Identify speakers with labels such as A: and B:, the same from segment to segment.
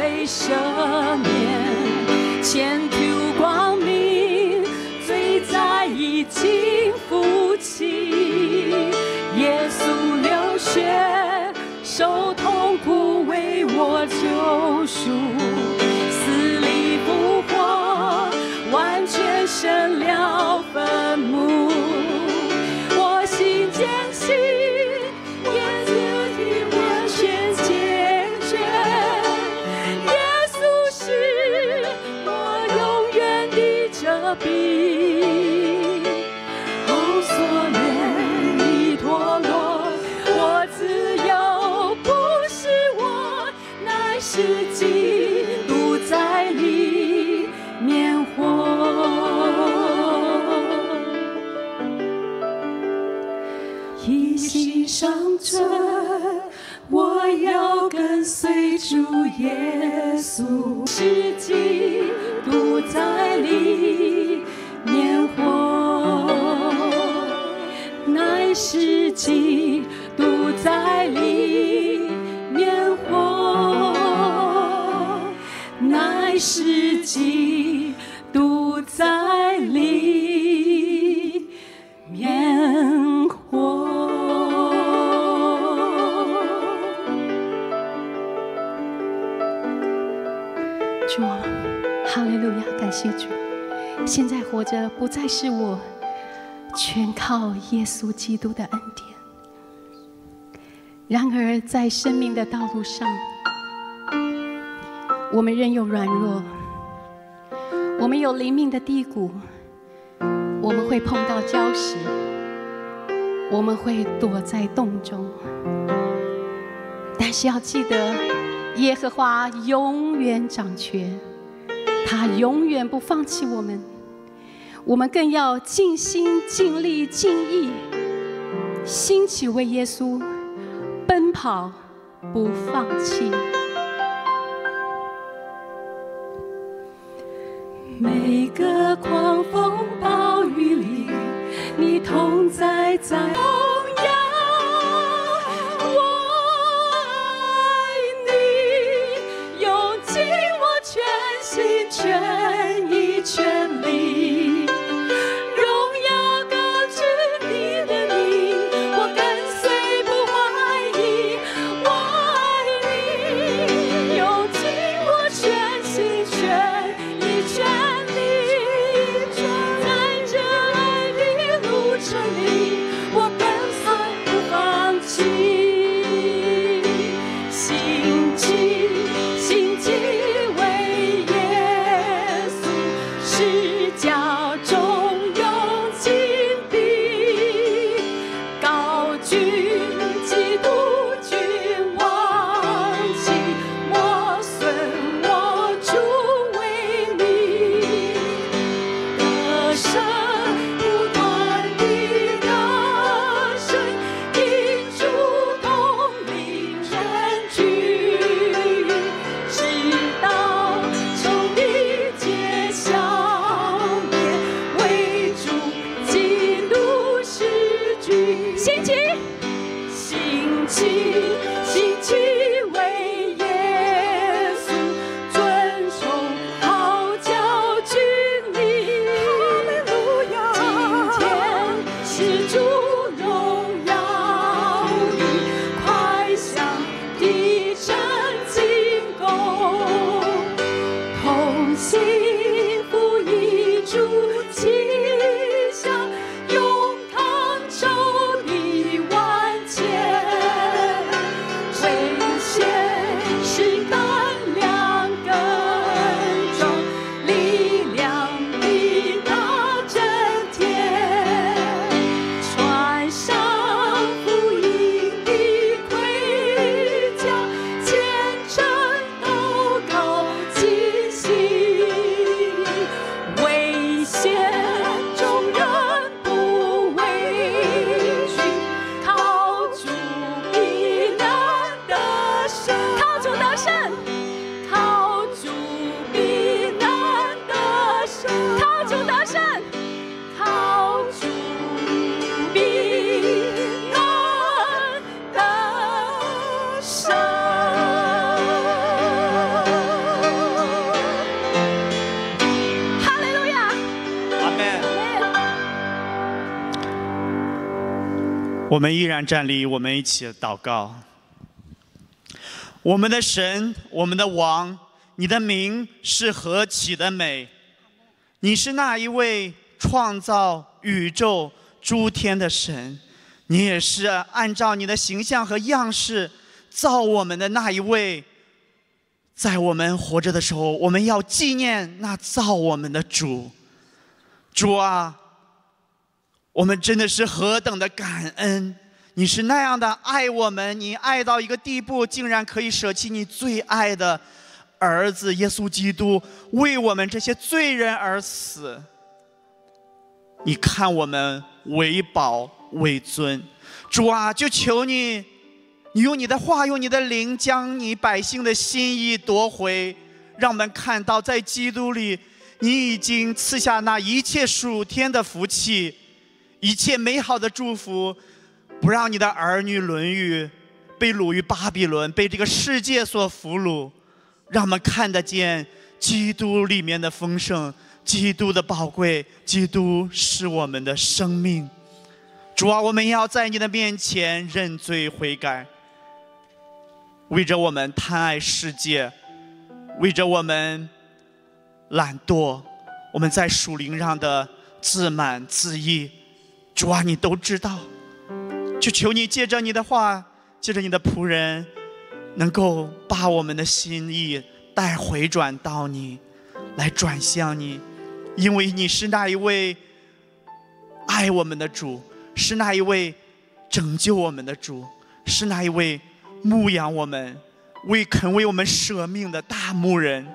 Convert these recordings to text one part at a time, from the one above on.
A: 被赦免，前途光明，罪债已经付清。耶稣流血，受痛苦为我救赎，死里复活，完全胜了坟墓。我心坚信，耶稣的完全解决，耶稣是我永远的遮蔽。哦，锁链已脱落，我自由，不是我，乃是基督在里面活。一心上阵，我要跟随主耶稣，是基督在里面活，乃是基督在里面活，乃是基督在里面活。主啊，哈利路亚，感谢主！现在活着不再是我，全靠耶稣基督的恩典。然而，在生命的道路上，我们仍有软弱，我们有灵命的低谷，我们会碰到礁石，我们会躲在洞中。但是要记得，耶和华永远掌权，他永远不放弃我们。我们更要尽心、尽力、尽意，兴起为耶稣奔跑，不放弃。每个狂风暴雨里，你同在在。全意全力，荣耀高举你的名，我跟随不怀疑，我爱你，用尽我全心全意全力，在这爱的路程里，我跟随不放弃。心机为耶是家中用金币高举基督君王旗，我损我主为你得胜，不断地得胜，因主统领人群，直到仇敌揭晓。兴起，兴起，兴起为耶稣遵守号召军令。哈利路亚！今天是主荣耀里快向地上进攻，同心服役主旗下。
B: 我们依然站立，我们一起祷告。我们的神，我们的王，你的名是何其的美！你是那一位创造宇宙诸天的神，你也是按照你的形象和样式造我们的那一位。在我们活着的时候，我们要纪念那造我们的主。主啊，我们真的是何等的感恩！你是那样的爱我们，你爱到一个地步，竟然可以舍弃你最爱的儿子耶稣基督，为我们这些罪人而死。你看我们为宝为尊，主啊，就求你，你用你的话，用你的灵，将你百姓的心意夺回，让我们看到在基督里，你已经赐下那一切属天的福气，一切美好的祝福，不让你的儿女沦于被掳于巴比伦，被这个世界所俘虏，让我们看得见基督里面的丰盛，基督的宝贵，基督是我们的生命。主啊，我们要在你的面前认罪悔改，为着我们贪爱世界，为着我们懒惰，我们在属灵上的自满自义，主啊，你都知道。就求你借着你的话，借着你的仆人，能够把我们的心意带回转到你，来转向你，因为你是那一位爱我们的主，是那一位拯救我们的主，是那一位牧养我们、肯为我们舍命的大牧人。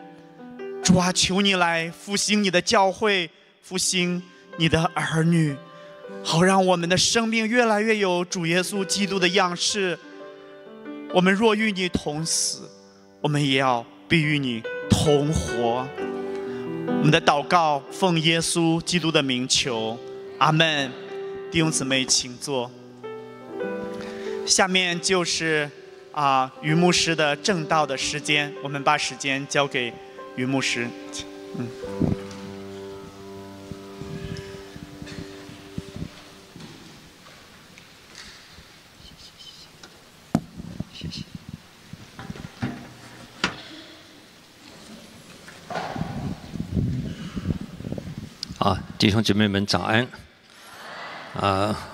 B: 主啊，求你来复兴你的教会，复兴你的儿女，好让我们的生命越来越有主耶稣基督的样式。我们若与你同死，我们也要必与你同活。我们的祷告奉耶稣基督的名求，阿们。弟兄姊妹请坐。下面就是于牧师的正道的时间，我们把时间交给于牧师。
C: 谢谢。弟兄姐妹们早安。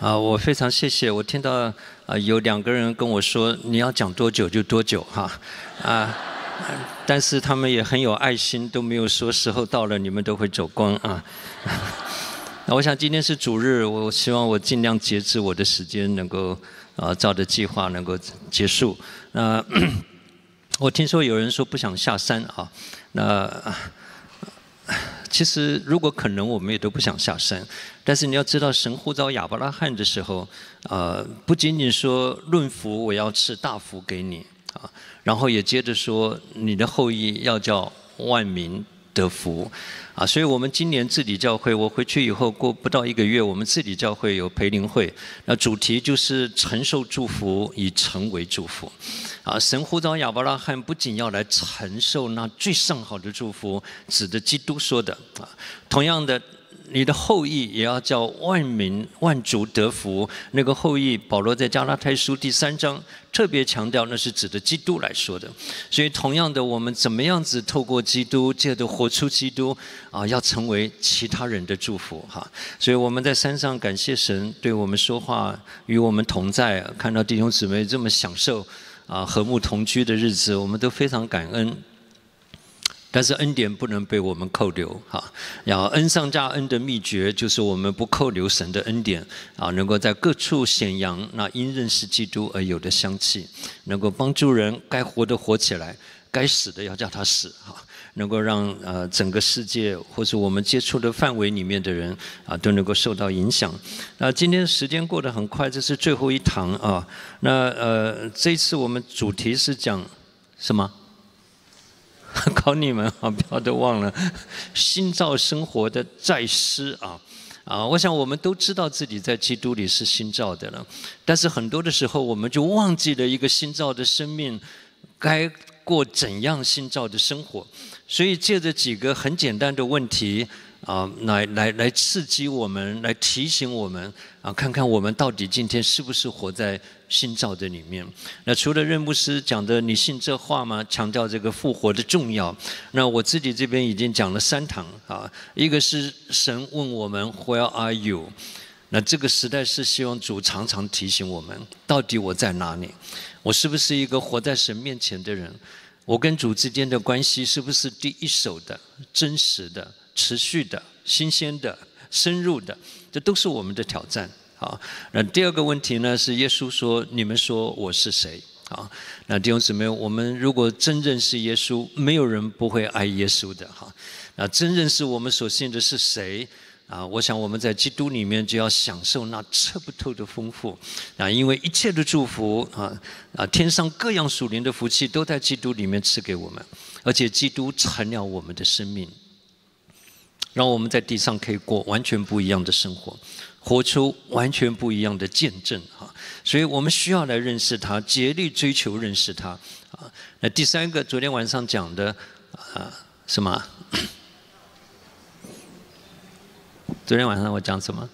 C: 我非常谢谢，我听到有2个人跟我说你要讲多久就多久但是他们也很有爱心，都没有说时候到了你们都会走光那我想今天是主日，我希望我尽量节制我的时间，能够照着计划能够结束。我听说有人说不想下山其实如果可能我们也都不想下山，但是你要知道神呼召亚伯拉罕的时候不仅仅说论福我要赐大福给你然后也接着说你的后裔要叫万民得福所以我们今年治理教会，我回去以后过不到1个月，我们治理教会有培灵会，那主题就是承受祝福以成为祝福神呼召亚伯拉罕不仅要来承受那最上好的祝福，指的基督说的同样的你的后裔也要叫万民万族得福。那个后裔保罗在加拉太书第3章特别强调，那是指的基督来说的。所以同样的，我们怎么样子透过基督，借着活出基督要成为其他人的祝福所以我们在山上感谢神对我们说话，与我们同在，看到弟兄姊妹这么享受和睦同居的日子，我们都非常感恩。但是恩典不能被我们扣留要恩上加恩的秘诀就是我们不扣留神的恩典能够在各处显扬那因认识基督而有的香气，能够帮助人该活的活起来，该死的要叫他死能够让整个世界或是我们接触的范围里面的人都能够受到影响。今天时间过得很快，这是最后一堂这一次我们主题是讲什么？考你们不要都忘了新造生活的再思我想我们都知道自己在基督里是新造的了，但是很多的时候我们就忘记了一个新造的生命该过怎样新造的生活。所以借着几个很简单的问题来刺激我们，来提醒我们看看我们到底今天是不是活在新造的里面。那除了任牧师讲的你信这话吗？强调这个复活的重要。那我自己这边已经讲了3堂一个是神问我们 Where are you？ 那这个时代是希望主常常提醒我们，到底我在哪里？我是不是一个活在神面前的人？我跟主之间的关系是不是第一手的、真实的、持续的、新鲜的、深入的？这都是我们的挑战。那第二个问题呢，是耶稣说：“你们说我是谁？”那弟兄姊妹，我们如果真认识耶稣，没有人不会爱耶稣的那真认识我们所信的是谁？我想我们在基督里面就要享受那测不透的丰富因为一切的祝福天上各样属灵的福气都在基督里面赐给我们，而且基督成了我们的生命，让我们在地上可以过完全不一样的生活，活出完全不一样的见证所以我们需要来认识他，竭力追求认识他那第3个，昨天晚上讲的什么？昨天晚上我讲什么？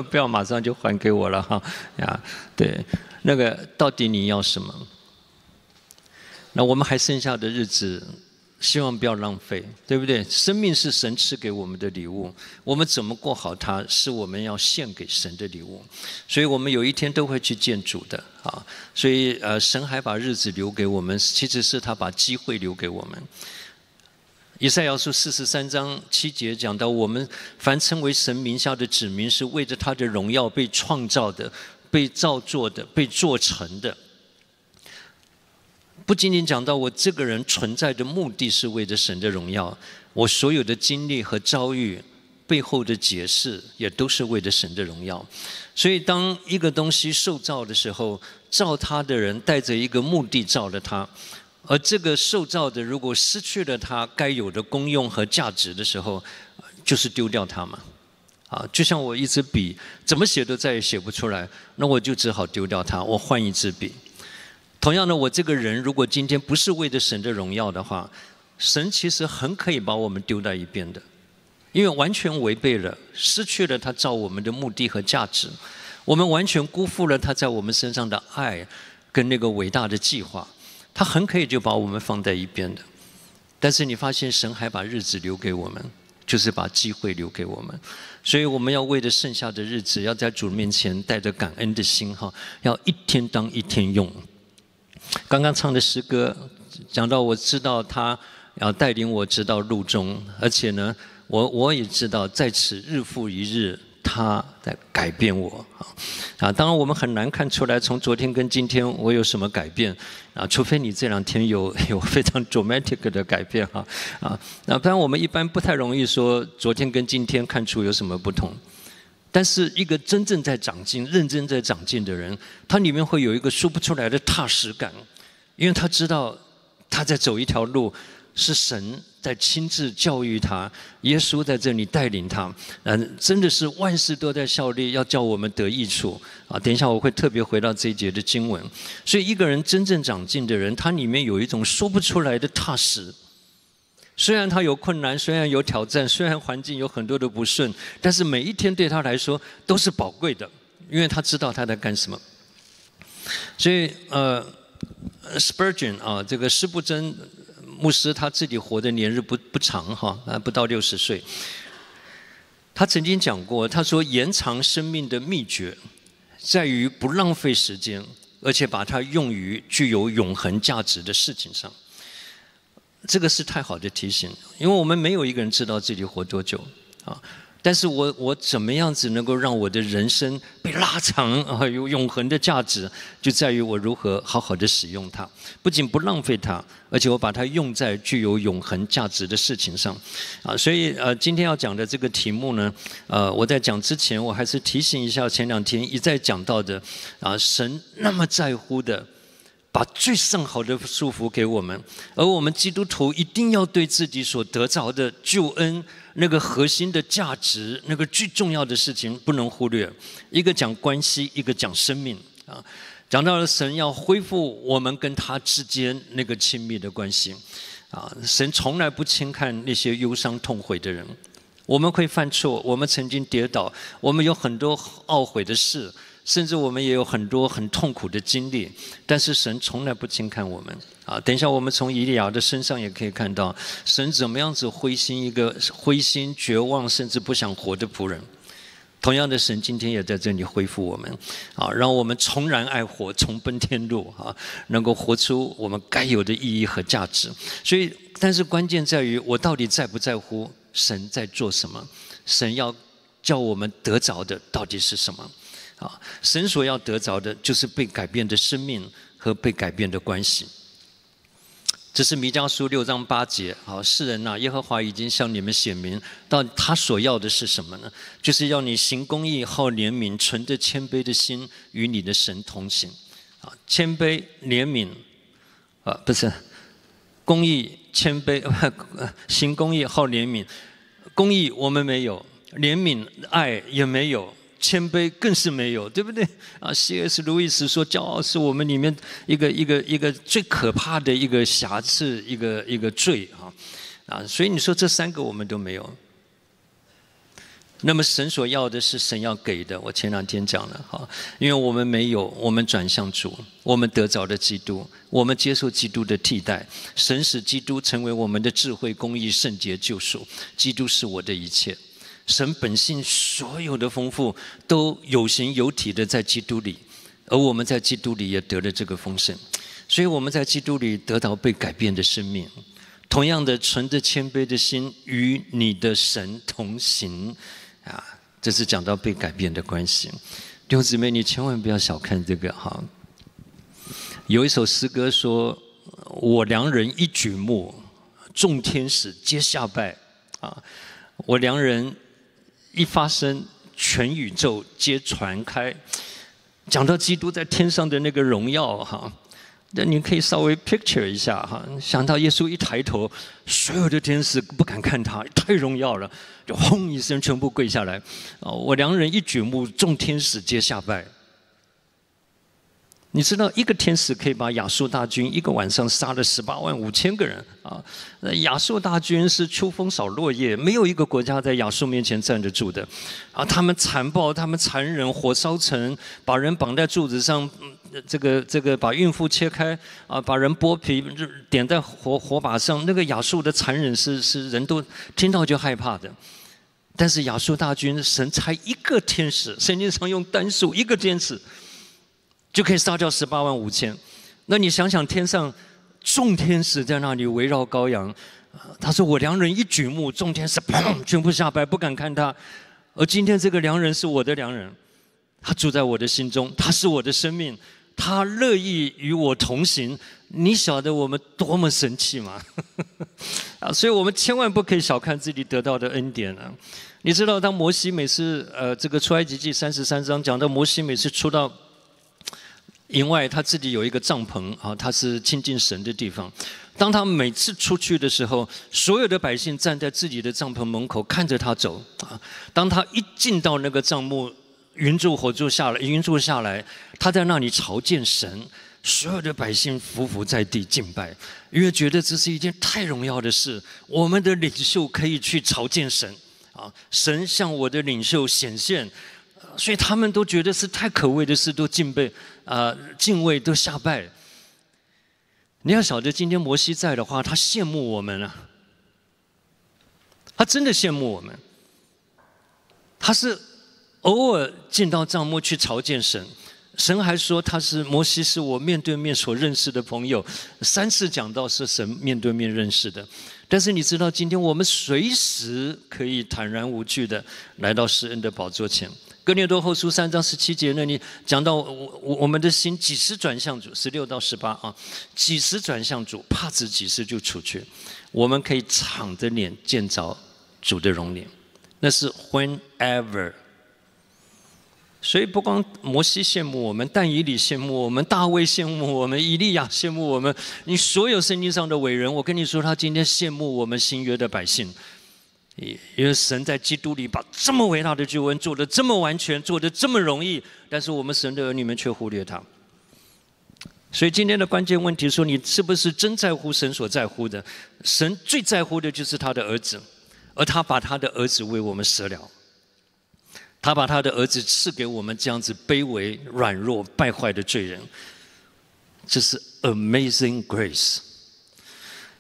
C: 不要马上就还给我了对，那个到底你要什么？那我们还剩下的日子，希望不要浪费，对不对？生命是神赐给我们的礼物，我们怎么过好它，是我们要献给神的礼物。所以我们有一天都会去见主的所以神还把日子留给我们，其实是他把机会留给我们。以赛亚书43章7节讲到，我们凡称为神名下的子民，是为着他的荣耀被创造的、被造作的、被做成的。不仅仅讲到我这个人存在的目的是为着神的荣耀，我所有的经历和遭遇背后的解释也都是为着神的荣耀。所以当一个东西受造的时候，造它的人带着一个目的造了它，而这个受造的如果失去了它该有的功用和价值的时候，就是丢掉它嘛。就像我一支笔怎么写都再也写不出来，那我就只好丢掉它，我换一支笔。同样的，我这个人如果今天不是为着神的荣耀的话，神其实很可以把我们丢在一边的，因为完全违背了，失去了他造我们的目的和价值，我们完全辜负了他在我们身上的爱跟那个伟大的计划，他很可以就把我们放在一边的。但是你发现神还把日子留给我们，就是把机会留给我们，所以我们要为了剩下的日子，要在主面前带着感恩的心要一天当一天用。刚刚唱的诗歌讲到，我知道他要带领我直到路中，而且呢，我也知道在此日复一日，他在改变我当然我们很难看出来从昨天跟今天我有什么改变除非你这2天有非常 dramatic 的改变那当然我们一般不太容易说昨天跟今天看出有什么不同。但是一个真正在长进、认真在长进的人，他里面会有一个说不出来的踏实感，因为他知道他在走一条路，是神在亲自教育他，耶稣在这里带领他，真的是万事都在效力，要叫我们得益处等一下我会特别回到这一节的经文。所以一个人真正长进的人，他里面有一种说不出来的踏实。虽然他有困难，虽然有挑战，虽然环境有很多的不顺，但是每一天对他来说都是宝贵的，因为他知道他在干什么。所以Spurgeon 这个施布真牧师他自己活的年日不长不到60岁。他曾经讲过，他说延长生命的秘诀在于不浪费时间，而且把它用于具有永恒价值的事情上。这个是太好的提醒，因为我们没有一个人知道自己活多久但是我怎么样子能够让我的人生被拉长有永恒的价值，就在于我如何好好的使用它，不仅不浪费它，而且我把它用在具有永恒价值的事情上所以今天要讲的这个题目呢我在讲之前，我还是提醒一下前2天一再讲到的神那么在乎的把最上好的祝福给我们，而我们基督徒一定要对自己所得着的救恩那个核心的价值，那个最重要的事情不能忽略。一个讲关系，一个讲生命讲到了神要恢复我们跟他之间那个亲密的关系神从来不轻看那些忧伤痛悔的人。我们会犯错，我们曾经跌倒，我们有很多懊悔的事，甚至我们也有很多很痛苦的经历，但是神从来不轻看我们等一下我们从以利亚的身上也可以看到神怎么样子灰心一个灰心绝望甚至不想活的仆人。同样的，神今天也在这里恢复我们让我们重燃爱火，重奔天路能够活出我们该有的意义和价值。所以但是关键在于我到底在不在乎神在做什么，神要叫我们得着的到底是什么神所要得着的就是被改变的生命和被改变的关系。这是弥迦书6章8节世人耶和华已经向你们显明到他所要的是什么呢？就是要你行公义，好怜悯，存着谦卑的心与你的神同行谦卑怜悯不是公义谦卑行公义好怜悯。公义我们没有，怜悯爱也没有，谦卑更是没有，对不对C.S. 路易斯说骄傲是我们里面一个最可怕的一个瑕疵，一个罪所以你说这3个我们都没有。那么神所要的是神要给的，我前2天讲了因为我们没有，我们转向主，我们得着了基督，我们接受基督的替代，神使基督成为我们的智慧、公义、圣洁、救赎，基督是我的一切。神本性所有的丰富都有形有体的在基督里，而我们在基督里也得了这个丰盛，所以我们在基督里得到被改变的生命。同样的，存着谦卑的心与你的神同行这是讲到被改变的关系。弟兄姊妹，你千万不要小看这个有一首诗歌说，我良人一举目，众天使皆下拜我良人一发声，全宇宙皆传开。讲到基督在天上的那个荣耀那你可以稍微 picture 一下想到耶稣一抬头，所有的天使不敢看他，太荣耀了，就轰一声全部跪下来我良人一举目，众天使皆下拜。你知道一个天使可以把亚述大军一个晚上杀了185000个人亚述大军是秋风扫落叶，没有一个国家在亚述面前站得住的他们残暴，他们残忍，火烧城，把人绑在柱子上，这个把孕妇切开把人剥皮点在火把上，那个亚述的残忍是人都听到就害怕的。但是亚述大军，神差一个天使，圣经上用单数，一个天使就可以杀掉185000。那你想想，天上众天使在那里围绕羔羊他说我良人一举目，众天使砰全部下拜，不敢看他。而今天这个良人是我的良人，他住在我的心中，他是我的生命，他乐意与我同行。你晓得我们多么神奇吗所以我们千万不可以小看自己得到的恩典你知道当摩西每次这个出埃及记33章讲到摩西每次出到营外，他自己有一个帐篷他是亲近神的地方。当他每次出去的时候，所有的百姓站在自己的帐篷门口看着他走当他一进到那个帐幕，云柱火柱下来，他在那里朝见神，所有的百姓匍匐在地敬拜，因为觉得这是一件太荣耀的事，我们的领袖可以去朝见神神向我的领袖显现，所以他们都觉得是太可畏的事，都敬畏，都下拜。你要晓得，今天摩西在的话，他羡慕我们他真的羡慕我们。他是偶尔进到帐幕去朝见神，神还说摩西是我面对面所认识的朋友，3次讲到是神面对面认识的。但是你知道，今天我们随时可以坦然无惧的来到施恩的宝座前。哥林多后书3章17节那里讲到我们的心几时转向主，16到18几时转向主，帕子几时就除去，我们可以敞着脸见着主的容脸，那是 whenever。所以不光摩西羡慕我们，但以理羡慕我们，大卫羡慕我们，以利亚羡慕我们，你所有圣经上的伟人，我跟你说，他今天羡慕我们新约的百姓，因为神在基督里把这么伟大的救恩做得这么完全，做得这么容易，但是我们神的儿女们却忽略他。所以今天的关键问题说，你是不是真在乎神所在乎的？神最在乎的就是他的儿子，而他把他的儿子为我们舍了。他把他的儿子赐给我们这样子卑微、软弱、败坏的罪人，这是 amazing grace。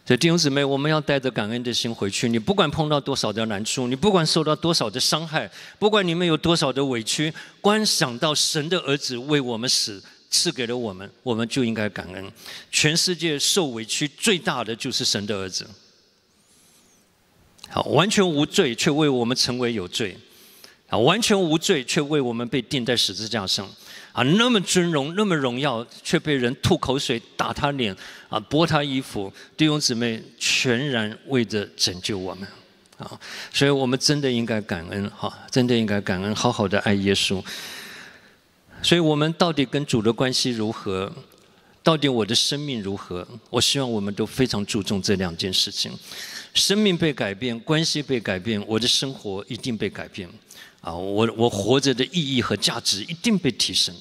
C: 所以弟兄姊妹，我们要带着感恩的心回去。你不管碰到多少的难处，你不管受到多少的伤害，不管你们有多少的委屈，光想到神的儿子为我们死，赐给了我们，我们就应该感恩。全世界受委屈最大的就是神的儿子。好，完全无罪却为我们成为有罪。啊，完全无罪却为我们被钉在十字架上。啊，那么尊荣，那么荣耀，却被人吐口水、打他脸，啊，剥他衣服。弟兄姊妹，全然为着拯救我们，啊，所以我们真的应该感恩，哈，真的应该感恩，好好的爱耶稣。所以我们到底跟主的关系如何？到底我的生命如何？我希望我们都非常注重这两件事情：生命被改变，关系被改变，我的生活一定被改变。啊，我活着的意义和价值一定被提升。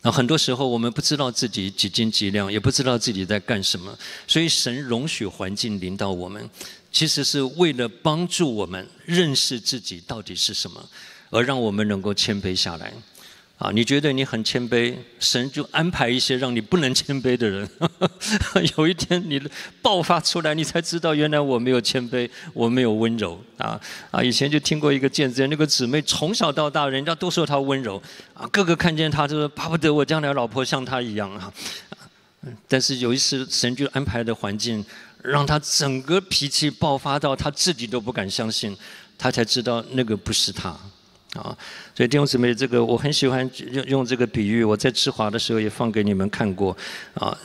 C: 那很多时候我们不知道自己几斤几两，也不知道自己在干什么，所以神容许环境临到我们，其实是为了帮助我们认识自己到底是什么，而让我们能够谦卑下来。啊，你觉得你很谦卑，神就安排一些让你不能谦卑的人。有一天你爆发出来，你才知道原来我没有谦卑，我没有温柔。以前就听过一个见证，那个姊妹从小到大，人家都说她温柔，啊，个个看见她就说巴不得我将来老婆像她一样啊。但是有一次神就安排的环境，让她整个脾气爆发到她自己都不敢相信，她才知道那个不是她。啊，所以弟兄姊妹，这个我很喜欢用这个比喻，我在志华的时候也放给你们看过。啊，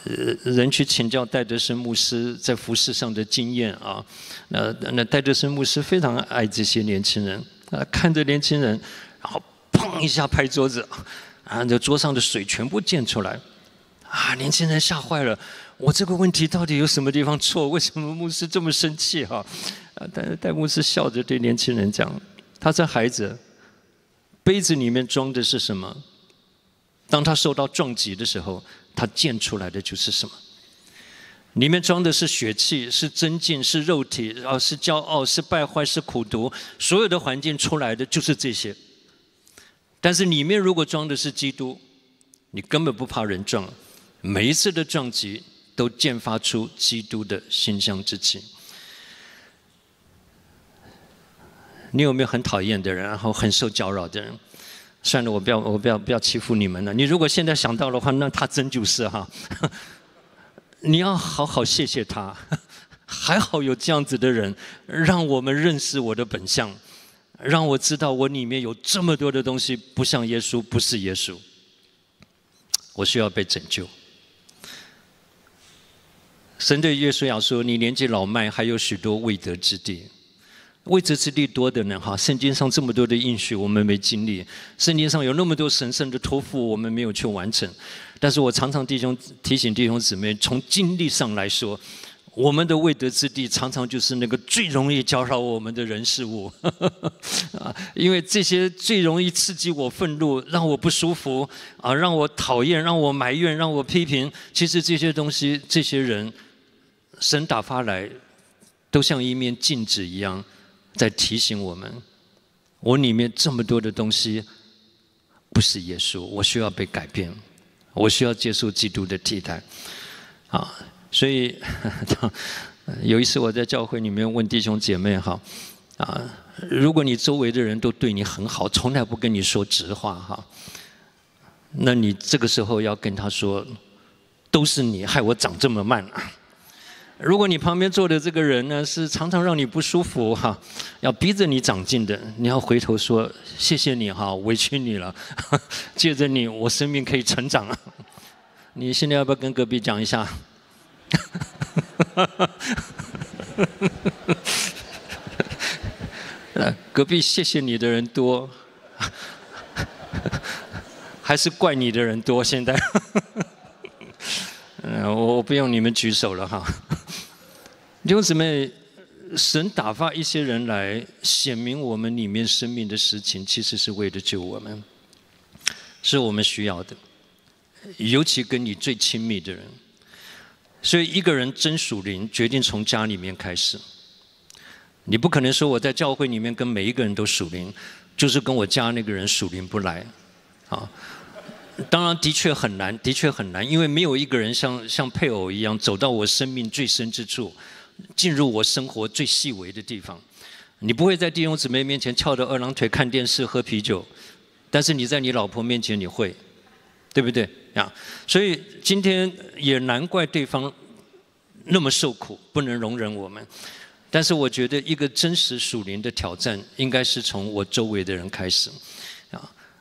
C: 人去请教戴德生牧师在服事上的经验啊，那戴德生牧师非常爱这些年轻人啊，看着年轻人，然后砰一下拍桌子，啊，这桌上的水全部溅出来，啊，年轻人吓坏了，我这个问题到底有什么地方错？为什么牧师这么生气哈？啊，戴牧师笑着对年轻人讲：“他是孩子。”杯子里面装的是什么？当他受到撞击的时候，他溅出来的就是什么？里面装的是血气，是真境，是肉体，是骄傲，是败坏，是苦毒，所有的环境出来的就是这些。但是里面如果装的是基督，你根本不怕人撞，每一次的撞击都溅发出基督的馨香之气。你有没有很讨厌的人，然后很受搅扰的人？算了，我不要欺负你们了。你如果现在想到的话，那他真就是哈。你要好好谢谢他，还好有这样子的人，让我们认识我的本相，让我知道我里面有这么多的东西不像耶稣，不是耶稣。我需要被拯救。神对约书亚说：“你年纪老迈，还有许多未得之地。”未得之地多的呢，哈！圣经上这么多的应许，我们没经历；圣经上有那么多神圣的托付，我们没有去完成。但是我常常提醒弟兄姊妹，从经历上来说，我们的未得之地常常就是那个最容易搅扰我们的人事物，因为这些最容易刺激我愤怒，让我不舒服啊，让我讨厌，让我埋怨，让我批评。其实这些东西，这些人，神打发来，都像一面镜子一样。在提醒我们，我里面这么多的东西不是耶稣，我需要被改变，我需要接受基督的替代。啊，所以有一次我在教会里面问弟兄姐妹哈，啊，如果你周围的人都对你很好，从来不跟你说直话哈，那你这个时候要跟他说，都是你害我长这么慢。如果你旁边坐的这个人呢，是常常让你不舒服哈，要逼着你长进的，你要回头说谢谢你哈，委屈你了，借着你我生命可以成长。你现在要不要跟隔壁讲一下？隔壁谢谢你的人多，还是怪你的人多？现在，我不用你们举手了哈。弟兄姊妹，神打发一些人来显明我们里面生命的实情，其实是为了救我们，是我们需要的。尤其跟你最亲密的人。所以一个人真属灵，决定从家里面开始。你不可能说我在教会里面跟每一个人都属灵，就是跟我家那个人属灵不来，啊。当然，的确很难，的确很难，因为没有一个人像配偶一样走到我生命最深之处，进入我生活最细微的地方。你不会在弟兄姊妹面前翘着二郎腿看电视喝啤酒，但是你在你老婆面前你会，对不对呀？所以今天也难怪对方那么受苦，不能容忍我们。但是我觉得一个真实属灵的挑战，应该是从我周围的人开始，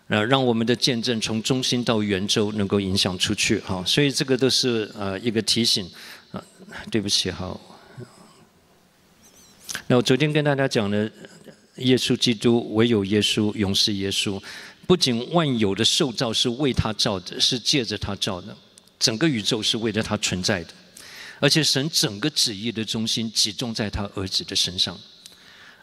C: 让我们的见证从中心到圆周能够影响出去。好，所以这个都是一个提醒。对不起，好。那我昨天跟大家讲了，耶稣基督唯有耶稣，永是耶稣。不仅万有的受造是为他造的，是借着他造的，整个宇宙是为了他存在的。而且神整个旨意的中心集中在他儿子的身上，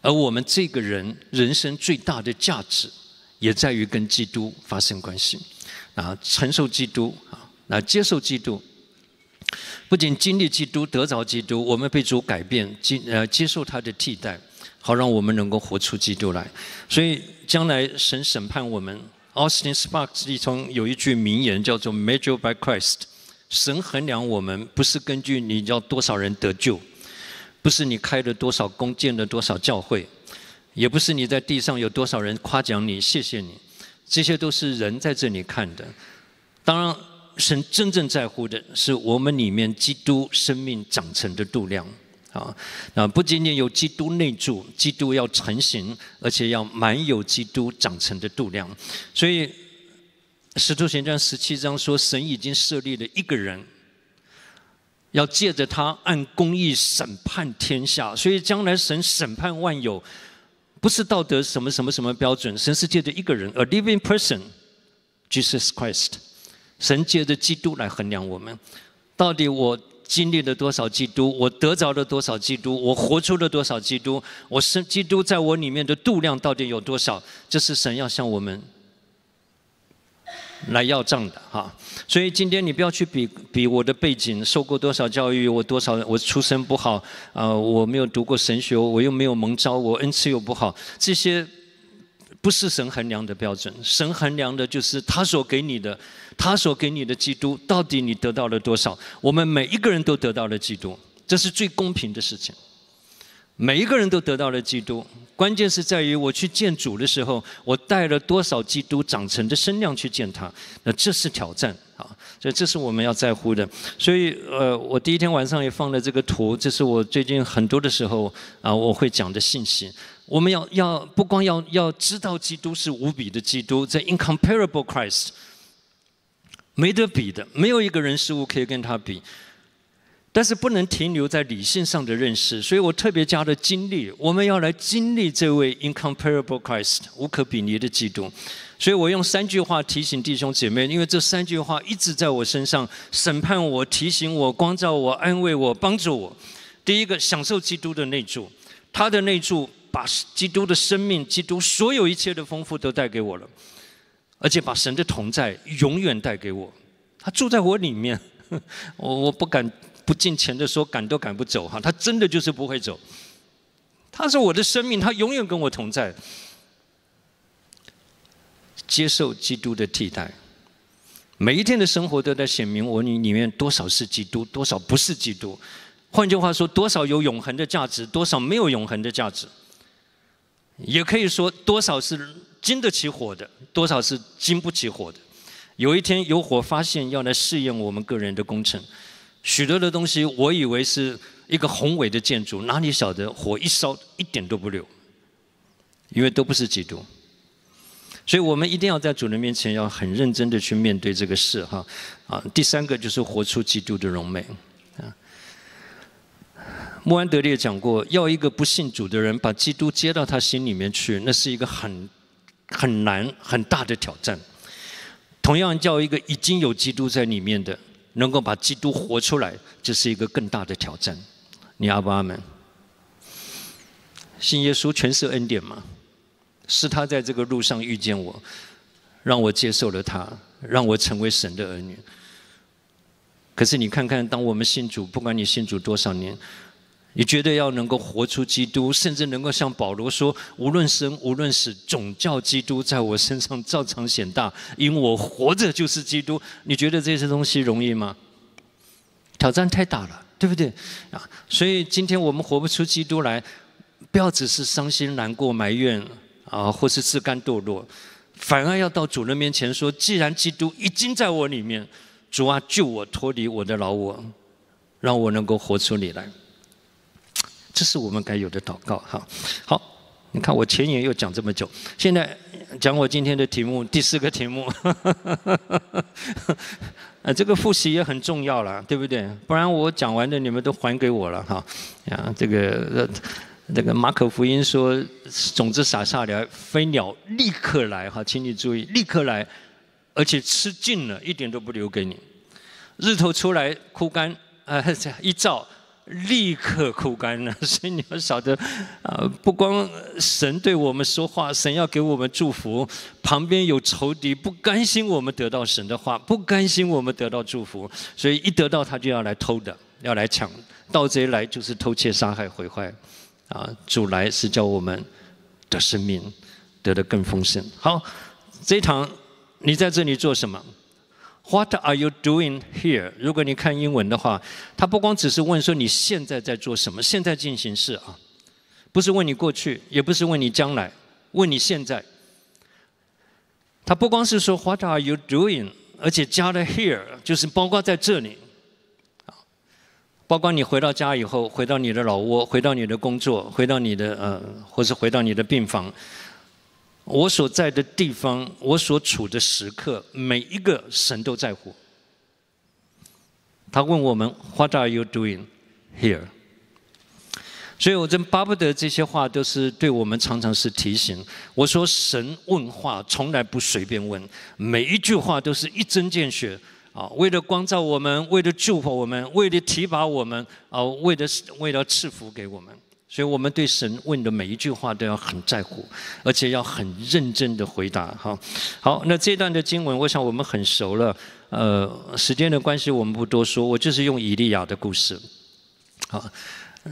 C: 而我们这个人生最大的价值，也在于跟基督发生关系，承受基督，接受基督，不仅经历基督得着基督，我们被主改变，接受他的替代，好让我们能够活出基督来。所以将来神审判我们 ，Austin Sparks 里头有一句名言叫做 "Measured by Christ"。神衡量我们，不是根据你要多少人得救，不是你开了多少宫，建了多少教会，也不是你在地上有多少人夸奖你、谢谢你，这些都是人在这里看的。当然，神真正在乎的是我们里面基督生命长成的度量。不仅仅有基督内住，基督要成型，而且要满有基督长成的度量。所以使徒行传17章说，神已经设立了一个人，要借着他按公义审判天下。所以将来神审判万有，不是道德什么什么什么标准，神是借着一个人 ，a living person， Jesus Christ。神借着基督来衡量我们，到底我经历了多少基督，我得着了多少基督，我活出了多少基督，基督在我里面的度量到底有多少？这是神要向我们来要账的哈。所以今天你不要去比我的背景，受过多少教育，我出身不好，我没有读过神学，我又没有蒙召，我恩赐又不好，这些不是神衡量的标准。神衡量的就是他所给你的基督，到底你得到了多少？我们每一个人都得到了基督，这是最公平的事情。每一个人都得到了基督，关键是在于我去见主的时候，我带了多少基督长成的身量去见他，那这是挑战啊！所以这是我们要在乎的。所以我第一天晚上也放了这个图，这是我最近很多的时候我会讲的信息。我们要不光要知道基督是无比的基督，这 incomparable Christ， 没得比的，没有一个人事物可以跟他比。但是不能停留在理性上的认识，所以我特别加了经历，我们要来经历这位 incomparable Christ， 无可比拟的基督。所以我用3句话提醒弟兄姐妹，因为这3句话一直在我身上审判我、提醒我、光照我、安慰我、帮助我。第一个，享受基督的内住，他的内住把基督的生命、基督所有一切的丰富都带给我了，而且把神的同在永远带给我，他住在我里面，我不敢不敬虔的说赶都赶不走哈，他真的就是不会走。他是我的生命，他永远跟我同在。接受基督的替代，每一天的生活都在显明我里面多少是基督，多少不是基督。换句话说，多少有永恒的价值，多少没有永恒的价值。也可以说，多少是经得起火的，多少是经不起火的。有一天有火发现，要来试验我们个人的工程。许多的东西，我以为是一个宏伟的建筑，哪里晓得火一烧一点都不留，因为都不是基督。所以我们一定要在主人面前要很认真的去面对这个事哈。第3个就是活出基督的荣美。穆安德烈讲过，要一个不信主的人把基督接到他心里面去，那是一个很难很大的挑战。同样叫一个已经有基督在里面的，能够把基督活出来，这是一个更大的挑战。你阿不阿们？信耶稣全是恩典嘛，是他在这个路上遇见我，让我接受了他，让我成为神的儿女。可是你看看，当我们信主，不管你信主多少年，你觉得要能够活出基督，甚至能够像保罗说，无论生无论死，总叫基督在我身上照常显大，因我活着就是基督。你觉得这些东西容易吗？挑战太大了，对不对啊？所以今天我们活不出基督来，不要只是伤心难过埋怨啊，或是自甘堕落，反而要到主人面前说，既然基督已经在我里面，主啊，救我脱离我的老我，让我能够活出你来。这是我们该有的祷告。好，你看我前言又讲这么久，现在讲我今天的题目，第4个题目。这个复习也很重要了，对不对？不然我讲完的你们都还给我了哈。这个马可福音说，种子撒下来，飞鸟立刻来哈，请你注意，立刻来，而且吃尽了，一点都不留给你。日头出来枯干，一照立刻枯干了。所以你要晓得，不光神对我们说话，神要给我们祝福，旁边有仇敌不甘心我们得到神的话，不甘心我们得到祝福，所以一得到他就要来偷的，要来抢。盗贼来就是偷窃、杀害、毁坏。主来是叫我们得生命，得的更丰盛。好，这一堂你在这里做什么？What are you doing here？ 如果你看英文的话，他不光只是问说你现在在做什么，现在进行式啊，不是问你过去，也不是问你将来，问你现在。他不光是说 What are you doing， 而且加了 here， 就是包括在这里，包括你回到家以后，回到你的老窝，回到你的工作，回到你的或是回到你的病房。我所在的地方，我所处的时刻，每一个神都在乎。他问我们 What are you doing here？ 所以我真巴不得这些话都是对我们常常是提醒。我说神问话从来不随便问，每一句话都是一针见血为了光照我们，为了救活我们，为了提拔我们为了赐福给我们。所以我们对神问的每一句话都要很在乎，而且要很认真的回答。好，那这段的经文，我想我们很熟了。时间的关系，我们不多说，我就是用以利亚的故事。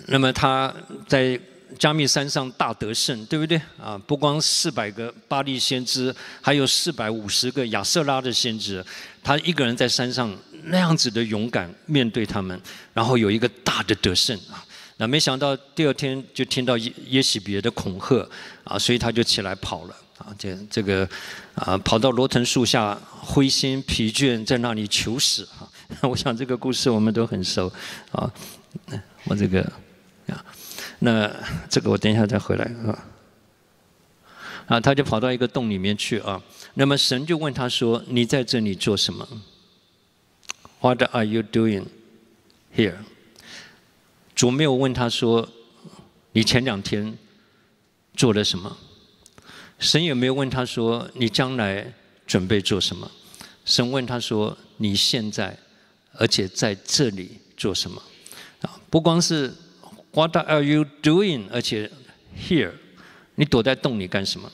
C: 那么他在加密山上大得胜，对不对？不光400个巴力先知，还有450个亚瑟拉的先知，他一个人在山上那样子的勇敢面对他们，然后有一个大的得胜那没想到第2天就听到耶洗别的恐吓所以他就起来跑了这个跑到罗藤树下灰心疲倦，在那里求死我想这个故事我们都很熟我这个那这个我等一下再回来他就跑到一个洞里面去那么神就问他说：“你在这里做什么 ？What are you doing here？” 主没有问他说：“你前2天做了什么？”神也没有问他说：“你将来准备做什么？”神问他说：“你现在，而且在这里做什么？”不光是 What are you doing？ 而且 here， 你躲在洞里干什么？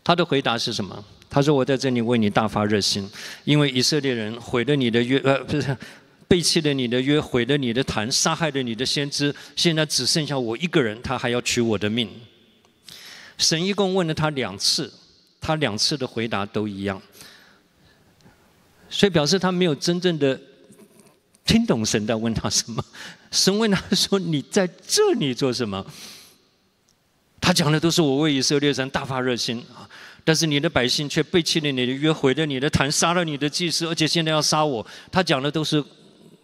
C: 他的回答是什么？他说：“我在这里为你大发热心，因为以色列人毁了你的约，不是背弃了你的约，毁了你的坛，杀害了你的先知，现在只剩下我一个人，他还要取我的命。”神一共问了他2次，他2次的回答都一样，所以表示他没有真正的听懂神在问他什么。神问他说：“你在这里做什么？”他讲的都是我为以色列人大发热心但是你的百姓却背弃了你的约，毁了你的坛，杀了你的祭司，而且现在要杀我。他讲的都是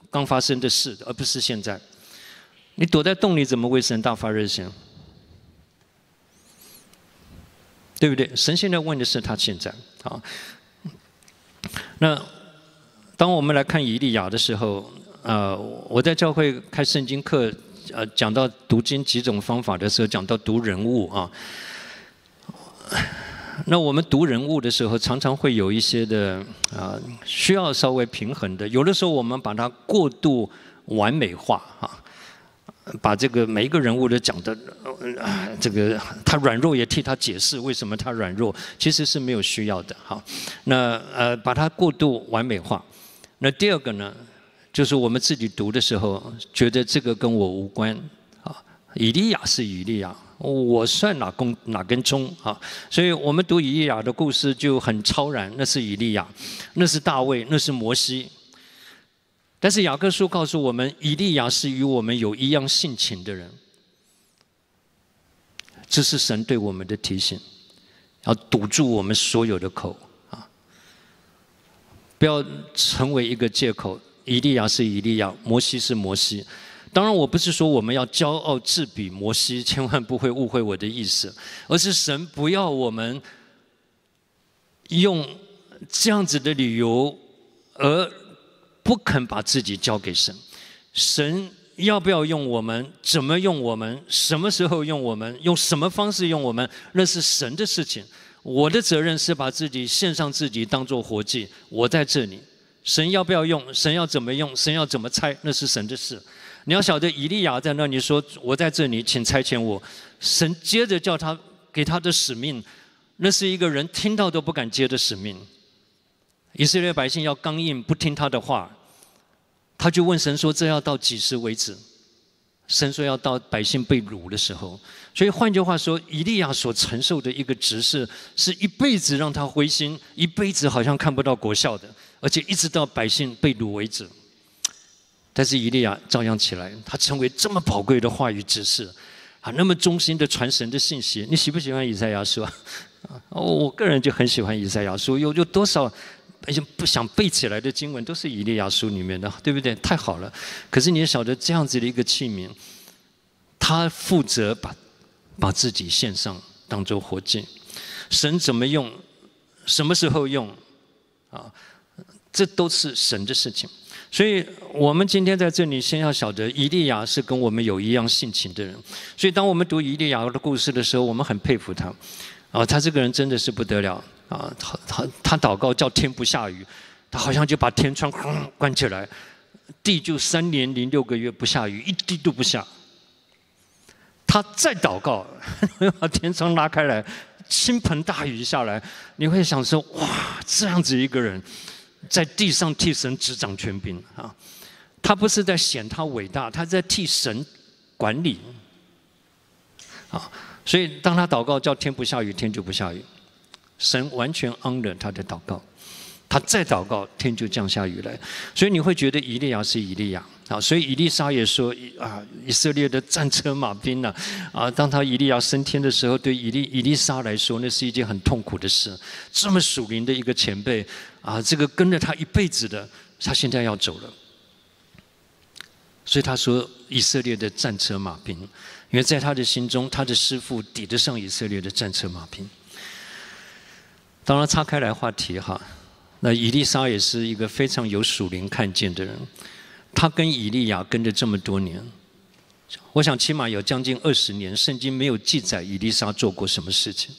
C: 刚发生的事，而不是现在。你躲在洞里怎么为神大发热心？对不对？神现在问的是他现在那当我们来看以利亚的时候，我在教会开圣经课，讲到读经几种方法的时候，讲到读人物那我们读人物的时候，常常会有一些的需要稍微平衡的。有的时候我们把它过度完美化把这个每一个人物都讲的，这个他软弱也替他解释为什么他软弱，其实是没有需要的。好，那把它过度完美化。那第二个呢，就是我们自己读的时候，觉得这个跟我无关啊。以利亚是以利亚，我算哪根葱啊？所以我们读以利亚的故事就很超然，那是以利亚，那是大卫，那是摩西。但是雅各书告诉我们，以利亚是与我们有一样性情的人，这是神对我们的提醒，要堵住我们所有的口啊，不要成为一个借口。以利亚是以利亚，摩西是摩西。当然，我不是说我们要骄傲自比摩西，千万不会误会我的意思，而是神不要我们用这样子的理由而不肯把自己交给神。神要不要用我们，怎么用我们，什么时候用我们，用什么方式用我们，那是神的事情。我的责任是把自己献上自己，当作活祭。我在这里，神要不要用，神要怎么用，神要怎么差，那是神的事。你要晓得，以利亚在那里说：“我在这里，请差遣我。”神接着叫他给他的使命，那是一个人听到都不敢接的使命。以色列百姓要刚硬，不听他的话，他就问神说：“这要到几时为止？”神说：“要到百姓被掳的时候。”所以换句话说，以利亚所承受的一个职事，是一辈子让他灰心，一辈子好像看不到果效的，而且一直到百姓被掳为止。但是以利亚照样起来，他成为这么宝贵的话语职事，啊，那么忠心的传神的信息。你喜不喜欢以赛亚书啊？我个人就很喜欢以赛亚书，有多少不想背起来的经文都是以利亚书里面的，对不对？太好了。可是你也晓得，这样子的一个器皿，他负责把自己献上，当作活祭。神怎么用，什么时候用，啊，这都是神的事情。所以我们今天在这里，先要晓得，以利亚是跟我们有一样性情的人。所以当我们读以利亚的故事的时候，我们很佩服他。啊，他这个人真的是不得了啊！他祷告叫天不下雨，他好像就把天窗关起来，地就3年06个月不下雨，一滴都不下。他再祷告，把天窗拉开来，倾盆大雨下来，你会想说：哇，这样子一个人，在地上替神执掌权柄啊！他不是在显他伟大，他在替神管理啊！所以当他祷告叫天不下雨，天就不下雨，神完全 honor 他的祷告。他再祷告，天就降下雨来。所以你会觉得以利亚是以利亚啊。所以以利沙也说啊，以色列的战车马兵呢啊，当他以利亚升天的时候，对以利沙来说，那是一件很痛苦的事。这么属灵的一个前辈啊，这个跟着他一辈子的，他现在要走了。所以他说以色列的战车马兵，因为在他的心中，他的师父抵得上以色列的战车马兵。当然岔开来话题哈。那以利沙也是一个非常有属灵看见的人，他跟以利亚跟着这么多年，我想起码有将近20年，圣经没有记载以利沙做过什么事情，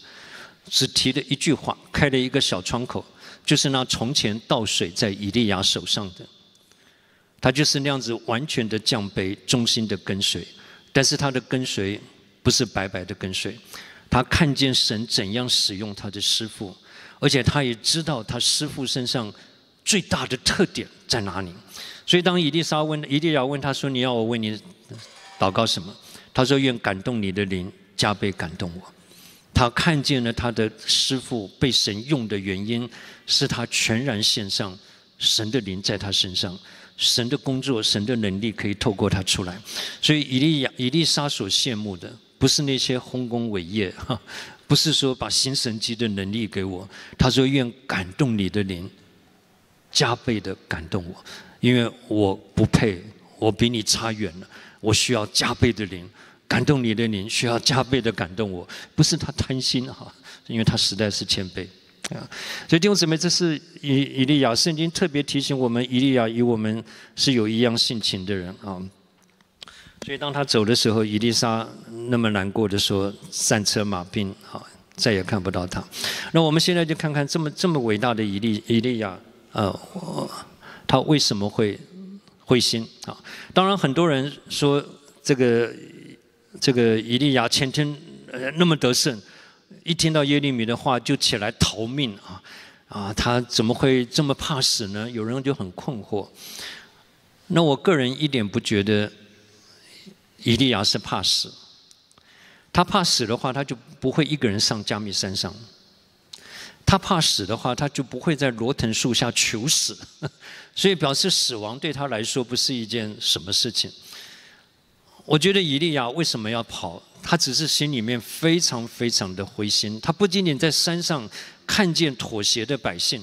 C: 只提了一句话，开了一个小窗口，就是那从前倒水在以利亚手上的，他就是那样子完全的降卑，忠心的跟随，但是他的跟随不是白白的跟随，他看见神怎样使用他的师父。而且他也知道他师父身上最大的特点在哪里，所以当以利亚问他说：“你要我为你祷告什么？”他说：“愿感动你的灵加倍感动我。”他看见了他的师父被神用的原因，是他全然献上，神的灵在他身上，神的工作、神的能力可以透过他出来。所以以利沙所羡慕的，不是那些丰功伟业哈。不是说把行神迹的能力给我，他说愿感动你的灵，加倍的感动我，因为我不配，我比你差远了，我需要加倍的灵，感动你的灵需要加倍的感动我，不是他贪心哈，因为他实在是谦卑啊。所以弟兄姊妹，这是以利亚，圣经特别提醒我们，以利亚与我们是有一样性情的人啊。所以当他走的时候，以利沙那么难过的说：“战车马兵，好，再也看不到他。”那我们现在就看看这么伟大的以利亚，他为什么会灰心啊？当然，很多人说这个以利亚前天那么得胜，一听到耶利米的话就起来逃命他怎么会这么怕死呢？有人就很困惑。那我个人一点不觉得以利亚是怕死，他怕死的话，他就不会一个人上迦密山上。他怕死的话，他就不会在罗藤树下求死，所以表示死亡对他来说不是一件什么事情。我觉得以利亚为什么要跑？他只是心里面非常非常的灰心。他不仅仅在山上看见妥协的百姓，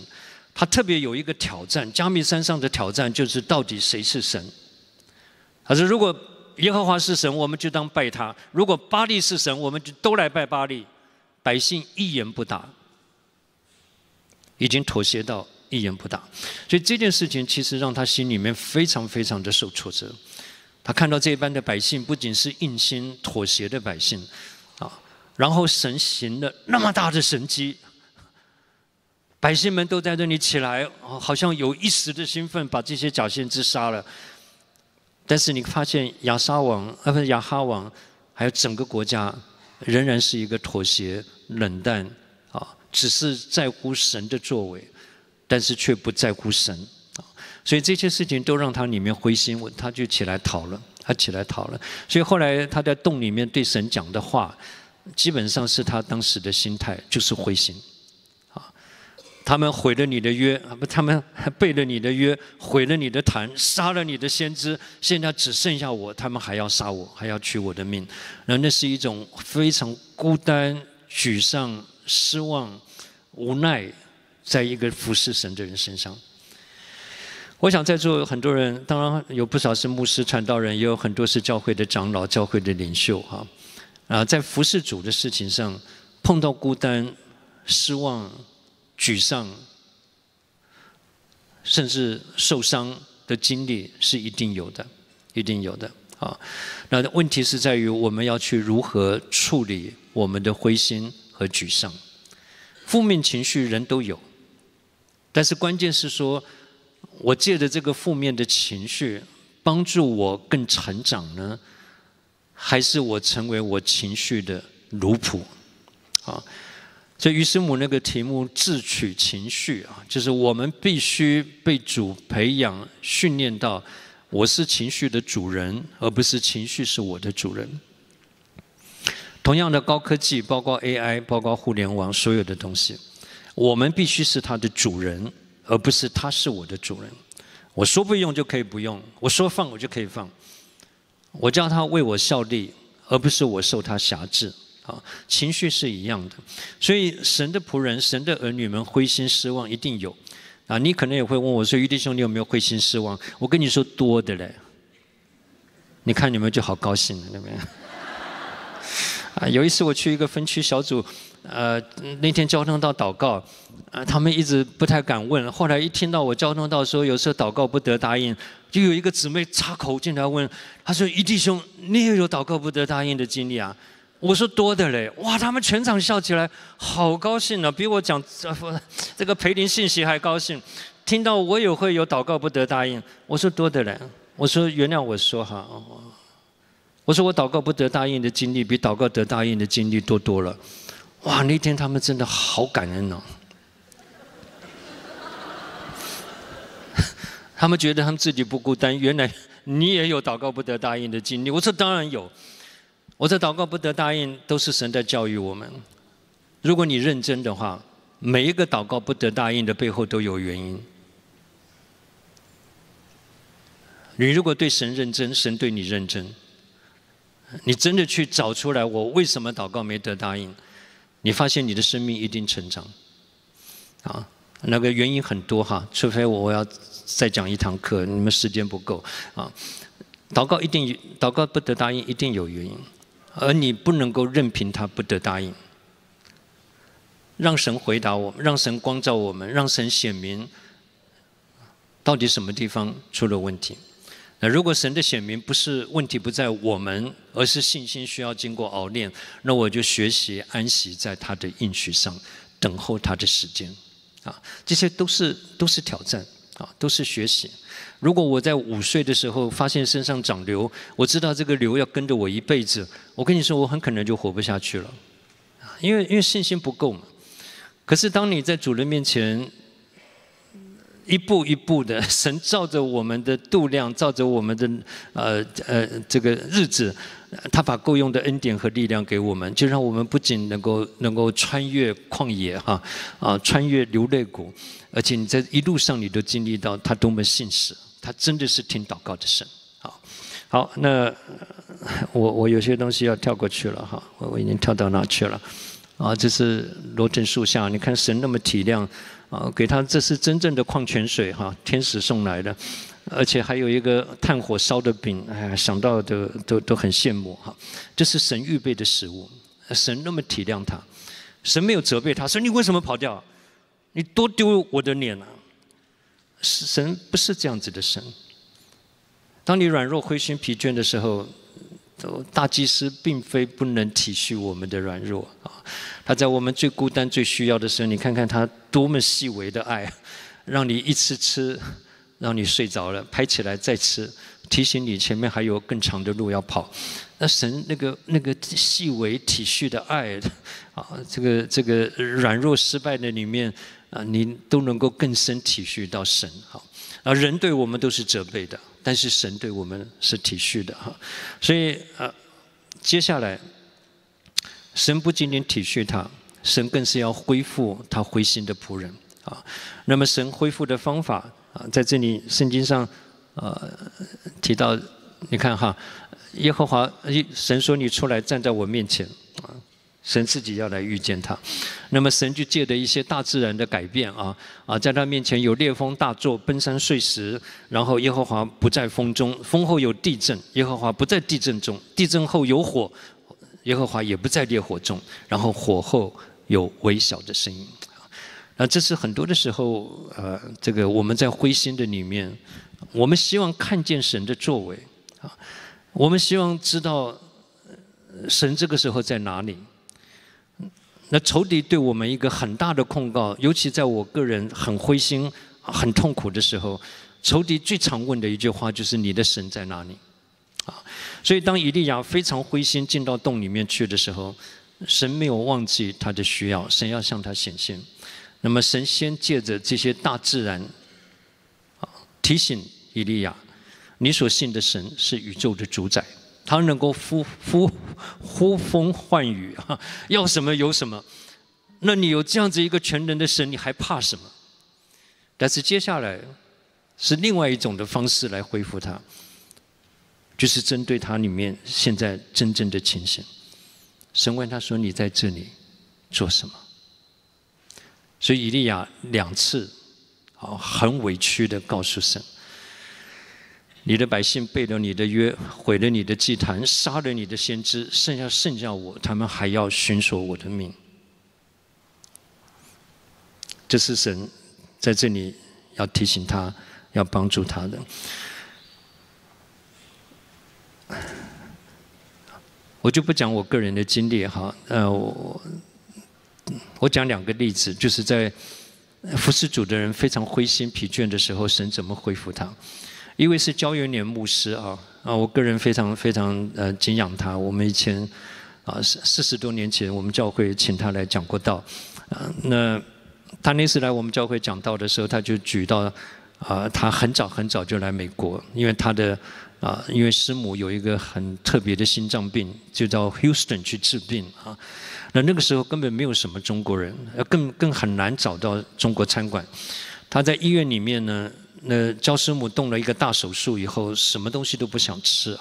C: 他特别有一个挑战，迦密山上的挑战就是到底谁是神？他说：如果耶和华是神，我们就当拜他；如果巴力是神，我们就都来拜巴力。百姓一言不答。已经妥协到一言不答，所以这件事情其实让他心里面非常非常的受挫折。他看到这般的百姓不仅是硬心妥协的百姓然后神行了那么大的神迹，百姓们都在这里起来好像有一时的兴奋，把这些假先知杀了。但是你发现亚哈王还有整个国家仍然是一个妥协冷淡只是在乎神的作为，但是却不在乎神所以这些事情都让他里面灰心，他就起来逃了。所以后来他在洞里面对神讲的话，基本上是他当时的心态，就是灰心他们毁了你的约，他们背了你的约，毁了你的坛，杀了你的先知，现在只剩下我，他们还要杀我，还要取我的命。那是一种非常孤单、沮丧、失望、无奈，在一个服侍神的人身上。我想在座很多人，当然有不少是牧师、传道人，也有很多是教会的长老、教会的领袖在服侍主的事情上，碰到孤单、失望、沮丧，甚至受伤的经历是一定有的，一定有的那问题是在于我们要去如何处理我们的灰心和沮丧。负面情绪人都有，但是关键是说，我借着这个负面的情绪帮助我更成长呢，还是我成为我情绪的奴仆所以于师母那个题目智取情绪就是我们必须被主培养训练到我是情绪的主人，而不是情绪是我的主人。同样的高科技，包括 AI， 包括互联网，所有的东西，我们必须是它的主人，而不是它是我的主人。我说不用就可以不用，我说放我就可以放，我叫它为我效力，而不是我受它辖制情绪是一样的。所以神的仆人、神的儿女们灰心失望一定有你可能也会问我说：余弟兄，你有没有灰心失望？我跟你说多的嘞。你看你们就好高兴了，对不对？有一次我去一个分区小组，那天交通道祷告，他们一直不太敢问。后来一听到我交通道说有时候祷告不得答应，就有一个姊妹插口进来问，她说：余弟兄，你也有祷告不得答应的经历啊？我说多的嘞，哇！他们全场笑起来，好高兴比我讲这个培灵信息还高兴。听到我也会有祷告不得答应，我说多的嘞。我说原谅我说我说我祷告不得答应的经历比祷告得答应的经历多了。哇！那天他们真的好感恩他们觉得他们自己不孤单，原来你也有祷告不得答应的经历。我说当然有。我这祷告不得答应，都是神在教育我们。如果你认真的话，每一个祷告不得答应的背后都有原因。你如果对神认真，神对你认真，你真的去找出来我为什么祷告没得答应，你发现你的生命一定成长。那个原因很多除非我要再讲一堂课，你们时间不够祷告不得答应一定有原因。而你不能够任凭他不得答应，让神回答我们，让神光照我们，让神显明到底什么地方出了问题。那如果神的显明不是问题不在我们，而是信心需要经过熬炼，那我就学习安息在他的应许上，等候他的时间这些都是挑战啊，都是学习。如果我在5岁的时候发现身上长瘤，我知道这个瘤要跟着我一辈子，我跟你说，我很可能就活不下去了，因为信心不够嘛。可是当你在主人面前，一步一步的，神照着我们的度量，照着我们的这个日子，他把够用的恩典和力量给我们，就让我们不仅能够穿越旷野穿越流泪谷，而且你在一路上你都经历到他多么信实，他真的是听祷告的神。好，那我有些东西要跳过去了哈，我已经跳到哪去了？这是罗藤树下，你看神那么体谅。给他，这是真正的矿泉水哈，天使送来的，而且还有一个炭火烧的饼，哎呀，想到都很羡慕哈。这是神预备的食物，神那么体谅他，神没有责备他，说你为什么跑掉？你多丢我的脸啊！神不是这样子的神。当你软弱、灰心、疲倦的时候，大祭司并非不能体恤我们的软弱啊，他在我们最孤单、最需要的时候，你看看他多么细微的爱，让你一吃，让你睡着了，拍起来再吃，提醒你前面还有更长的路要跑。那神那个细微体恤的爱啊，这个软弱失败的里面啊，你都能够更深体恤到神啊。人对我们都是责备的。但是神对我们是体恤的哈，所以接下来，神不仅仅体恤他，神更是要恢复他灰心的仆人啊。那么神恢复的方法啊，在这里圣经上提到，你看哈，耶和华神说你出来站在我面前啊。神自己要来遇见他，那么神就借着一些大自然的改变在他面前有烈风大作，奔山碎石，然后耶和华不在风中，风后有地震，耶和华不在地震中，地震后有火，耶和华也不在烈火中，然后火后有微小的声音。这是很多的时候，这个我们在灰心的里面，我们希望看见神的作为我们希望知道神这个时候在哪里。那仇敌对我们一个很大的控告，尤其在我个人很灰心、很痛苦的时候，仇敌最常问的一句话就是：“你的神在哪里？”所以当以利亚非常灰心进到洞里面去的时候，神没有忘记他的需要，神要向他显现。那么神先借着这些大自然提醒以利亚：“你所信的神是宇宙的主宰。”他能够呼风唤雨要什么有什么。那你有这样子一个全能的神，你还怕什么？但是接下来是另外一种的方式来恢复他，就是针对他里面现在真正的情形。神问他说：“你在这里做什么？”所以以利亚2次很委屈的告诉神：“你的百姓背了你的约，毁了你的祭坛，杀了你的先知，剩下我，他们还要寻索我的命。”这是神在这里要提醒他，要帮助他的。我就不讲我个人的经历哈，我讲2个例子，就是在服侍主的人非常灰心疲倦的时候，神怎么恢复他。一位是焦元年牧师我个人非常非常敬仰他。我们以前40多年前，我们教会请他来讲过道。那他那次来我们教会讲道的时候，他就举到他很早就来美国，因为他的因为师母有一个很特别的心脏病，就到 Houston 去治病那个时候根本没有什么中国人，更很难找到中国餐馆。他在医院里面呢。那焦师母动了一个大手术以后，什么东西都不想吃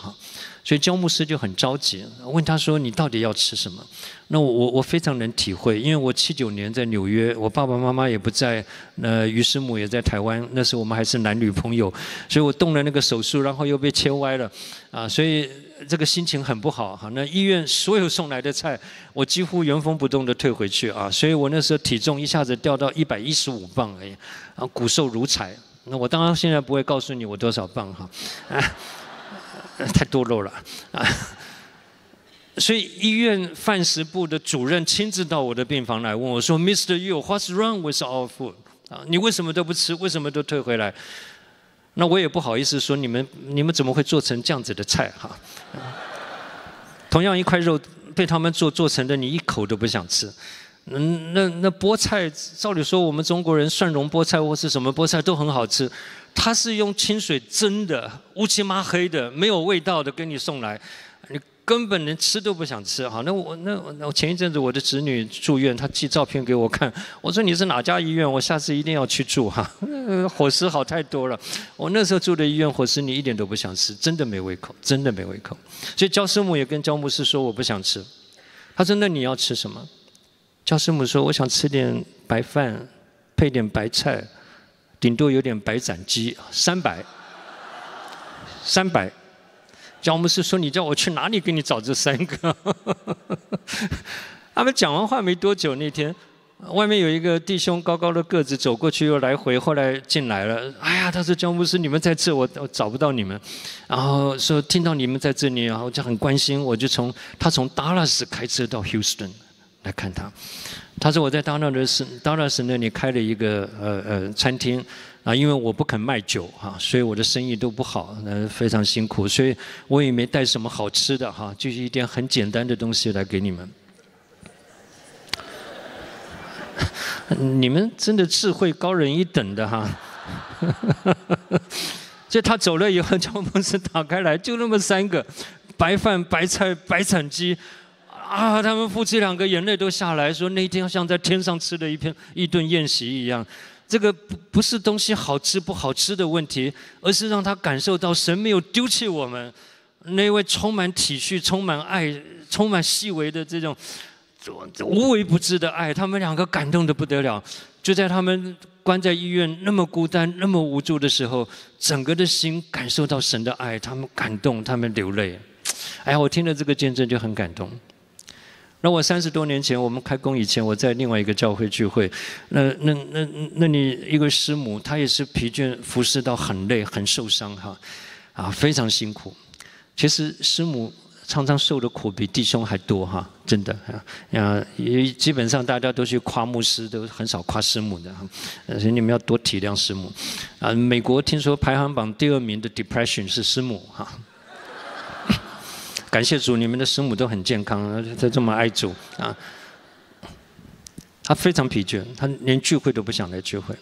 C: 所以焦牧师就很着急，问他说：“你到底要吃什么？”那我非常能体会，因为我79年在纽约，我爸爸妈妈也不在，于师母也在台湾，那时候我们还是男女朋友，所以我动了那个手术，然后又被切歪了所以这个心情很不好那医院所有送来的菜，我几乎原封不动的退回去所以我那时候体重一下子掉到115磅而已骨瘦如柴。那我当然现在不会告诉你我多少磅太多肉了所以医院饭食部的主任亲自到我的病房来问我说 ：“Mr. Yu, what's wrong with our food？” 啊，你为什么都不吃？为什么都退回来？那我也不好意思说你们怎么会做成这样子的菜哈？同样一块肉被他们做成的，你一口都不想吃。那菠菜，照理说我们中国人蒜蓉菠菜或是什么菠菜都很好吃，它是用清水蒸的，乌漆麻黑的，没有味道的给你送来，你根本连吃都不想吃。好，那我前一阵子我的侄女住院，她寄照片给我看，我说你是哪家医院？我下次一定要去住哈。伙食好太多了，我那时候住的医院伙食你一点都不想吃，真的没胃口，真的没胃口。所以焦师母也跟焦牧师说我不想吃，他说那你要吃什么？焦师母说我想吃点白饭，配点白菜，顶多有点白斩鸡，300。焦牧师说你叫我去哪里给你找这3个？他们讲完话没多久，那天外面有一个弟兄高高的个子走过去又来回，后来进来了。哎呀，他说焦牧师你们在这，我找不到你们，然后说听到你们在这里，然后就很关心，我就他从达拉斯开车到 Houston 来看他。他说我在达拉斯那里开了一个餐厅。啊，因为我不肯卖酒哈，所以我的生意都不好，非常辛苦，所以我也没带什么好吃的哈，就是一点很简单的东西来给你们。你们真的智慧高人一等的哈。就他走了以后，焦牧师打开来，就那么3个，白饭、白菜、白斩鸡。啊，他们夫妻2个眼泪都下来，说那一天像在天上吃的一顿宴席一样。这个不是东西好吃不好吃的问题，而是让他感受到神没有丢弃我们，那位充满体恤、充满爱、充满细微的这种无微不至的爱，他们2个感动得不得了。就在他们关在医院那么孤单、那么无助的时候，整个的心感受到神的爱，他们感动，他们流泪。哎呀，我听了这个见证就很感动。那我30多年前，我们开工以前，我在另外一个教会聚会，那你一个师母，她也是疲倦服侍到很累、很受伤哈，啊，非常辛苦。其实师母常常受的苦比弟兄还多哈，真的啊，也基本上大家都去夸牧师，都很少夸师母的，所以你们要多体谅师母。啊，美国听说排行榜第2名的 depression 是师母哈。感谢主，你们的师母都很健康，他这么爱主啊。他非常疲倦，他连聚会都不想来聚会。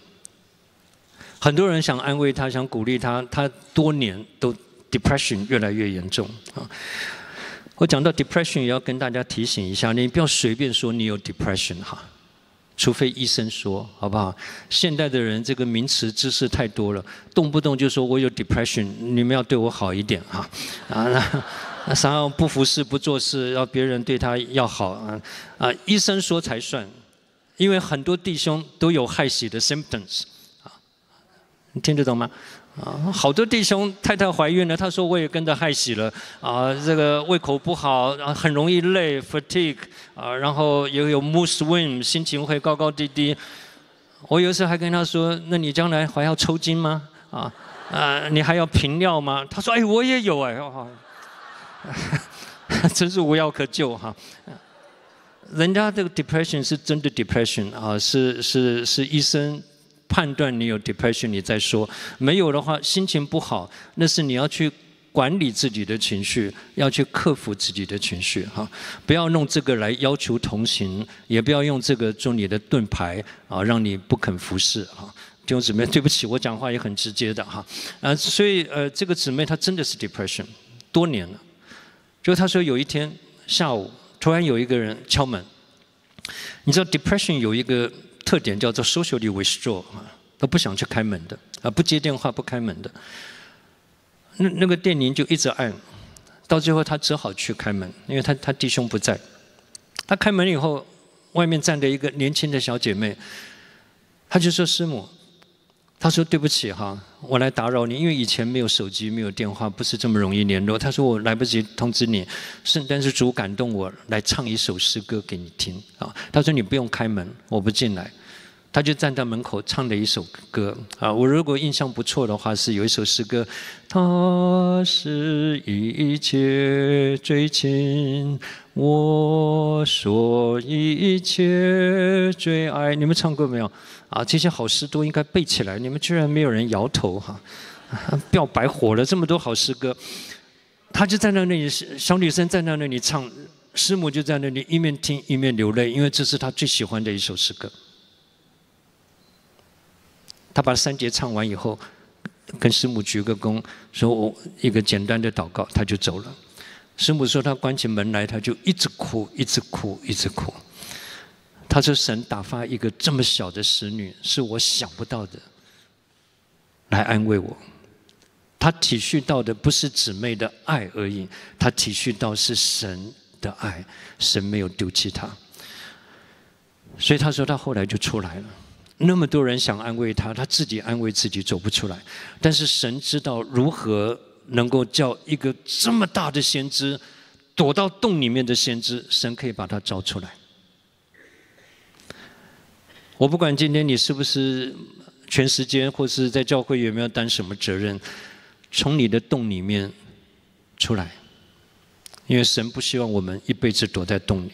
C: 很多人想安慰他，想鼓励他，他多年都 depression 越来越严重啊。我讲到 depression 也要跟大家提醒一下，你不要随便说你有 depression 哈，除非医生说，好不好？现代的人这个名词知识太多了，动不动就说我有 depression， 你们要对我好一点哈啊。那想要不服侍不做事，要别人对他要好医生说才算，因为很多弟兄都有害喜的 symptoms 啊，你听得懂吗？啊，好多弟兄太太怀孕了，他说我也跟着害喜了啊，这个胃口不好，很容易累 fatigue 啊，然后也有 mood swing， 心情会高高低低。我有时候还跟他说，那你将来还要抽筋吗？你还要频尿吗？他说哎，我也有哎。真是无药可救哈！人家这个 depression 是真的 depression 啊，是医生判断你有 depression， 你再说没有的话，心情不好，那是你要去管理自己的情绪，要去克服自己的情绪哈，不要用这个来要求同行，也不要用这个做你的盾牌啊，让你不肯服侍哈。弟兄姊妹，对不起，我讲话也很直接的哈所以这个姊妹她真的是 depression 多年了。就他说有一天下午，突然有一个人敲门。你知道 depression 有一个特点叫做 socially withdraw 他不想去开门的不接电话不开门的。那个电铃就一直按，到最后他只好去开门，因为他弟兄不在。他开门以后，外面站着一个年轻的小姐妹，他就说师母。他说对不起哈，我来打扰你，因为以前没有手机没有电话，不是这么容易联络。他说我来不及通知你，但是主感动我来唱一首诗歌给你听啊。他说你不用开门，我不进来。他就站在门口唱了一首歌啊，我如果印象不错的话，是有一首诗歌，他是一切最亲，我说一切最爱。你们唱过没有？啊，这些好诗都应该背起来，你们居然没有人摇头哈，不要白活了，这么多好诗歌。他就在那里，小女生站在那里唱，师母就在那里一面听一面流泪，因为这是她最喜欢的一首诗歌。他把3节唱完以后，跟师母鞠个躬，说我一个简单的祷告，他就走了。师母说他关起门来，他就一直哭，一直哭，一直哭。他说神打发一个这么小的使女，是我想不到的，来安慰我。他体恤到的不是姊妹的爱而已，他体恤到是神的爱，神没有丢弃他。所以他说他后来就出来了。那么多人想安慰他，他自己安慰自己走不出来。但是神知道如何能够叫一个这么大的先知，躲到洞里面的先知，神可以把他招出来。我不管今天你是不是全时间，或是在教会有没有担什么责任，从你的洞里面出来，因为神不希望我们一辈子躲在洞里，